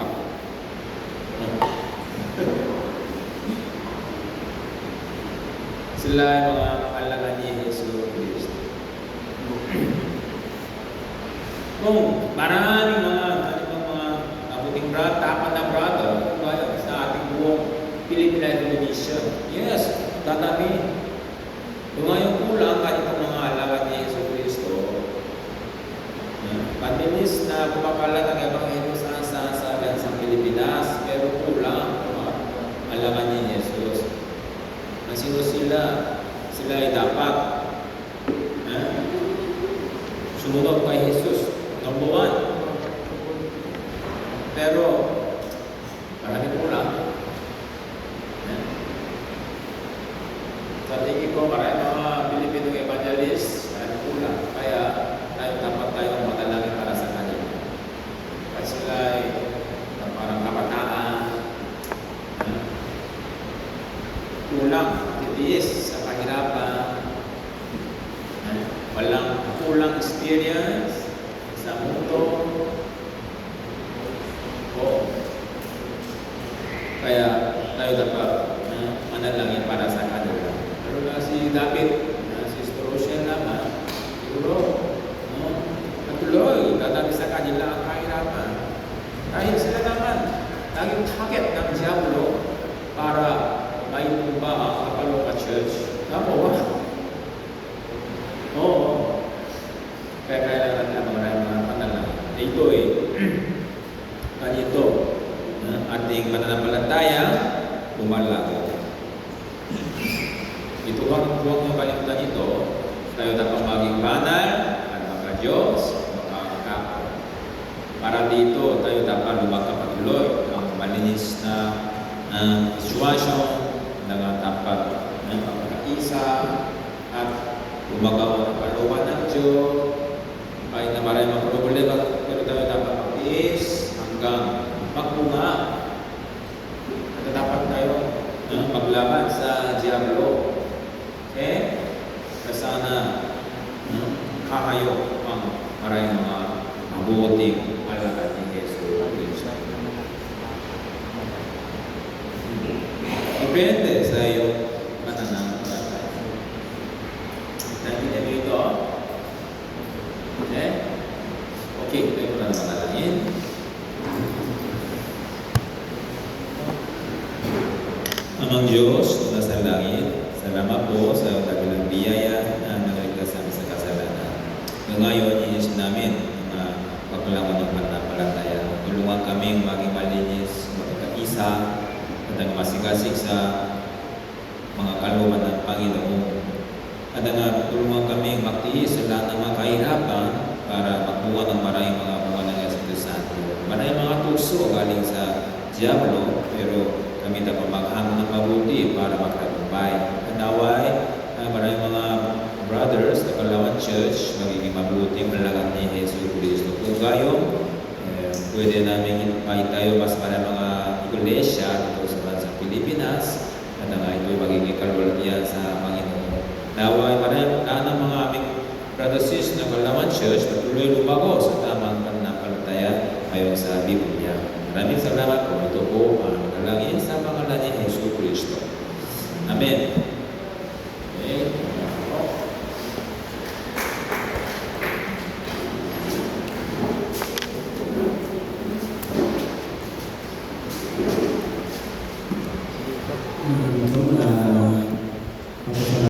[SPEAKER 1] ako. Sila ay mga alagad ni Jesus Cristo. Kung maraming mga abuting brother, tapat na brother, sa ating buong Philippine Indonesia. Yes, dadami. Kung ngayong kulang, kahit ang mga alagad ni Jesus Cristo, pandinis na kumakalat ang ebanghelyo sa Pilipinas, pero kulang. na sino sila. Sila ay dapat sumunod kay Jesus. Number one. Pero, marami kulang. Sa tingin ko, marami mga Pilipino evangelist, marami kulang. Kaya, dapat tayong matalangin para sa kanila. Kasi sila ay parang kabataan, kulang, titiis sa kahirapan, walang kulang experience sa mundo. Kaya tayo dapat manalangin para sa kanila. Pero na si David, si Rochelle naman, siguro, natuloy, dadabi sa kanila ang kahirapan. Dahil sila naman, naging target ng Diablo para may tumba ang Kapaloka Church. Tama ba? Oo. Kaya kailangan natin mga panalangin. Ito ganito, ating pananampalataya, lumalago. Ito huwag nyo kalimutan ito. Tayo dapat maging banal at maka-Diyos, maka-kapwa. Para dito, tayo dapat lumagkapatuloy ang malinis na sitwasyon na dapat pagkakaisa at lumagawa ng kalooban ng Diyos. Kahit na maraming problema, pero tayo dapat mag-iis hanggang magbunga. At dapat tayo maglaban sa Diablo. Okay? Sana kahayo ang maraming mga mabuting alagad ni Jesus. Depende sa iyong pananampalataya. Naintindihan niyo ito? Okay? Okay, tayo po na manalangin. Amang Diyos, nasa langit, salamat po sa dakilang biyaya na nangligtas namin sa kasalanan. Ngayon, inis namin na paglaman ng pananampalataya. Tulungan kaming maging malinis, magkaisa, at ang masigasig sa mga kalooban ng Panginoon. At nga, tulungan kaming magtiis sa lahat ng mga kahirapan para magbuwa ng maraming mga bunga ng Espiritu Santo. Maraming mga tukso galing sa Diablo, pero kami dapat maghamon ng mabuti para magtagumpay. At naway, maraming mga brothers na Kalawan Church, magiging mabuti ang alagad ni Jesus Cristo. Kung gayon, pwede namin invite tayo mas maraming mga iglesia dito sa bansang Pilipinas at ito'y magiging kalwalatian sa Panginoon. Naway, maraming mga aming brothers na Kalawan Church patuloy lumago sa tamang pananampalataya ayon sa Biblia. Maraming salamat po. Ito po ang manalangin sa pangalan ni Jesus Cristo. Amen. Okay.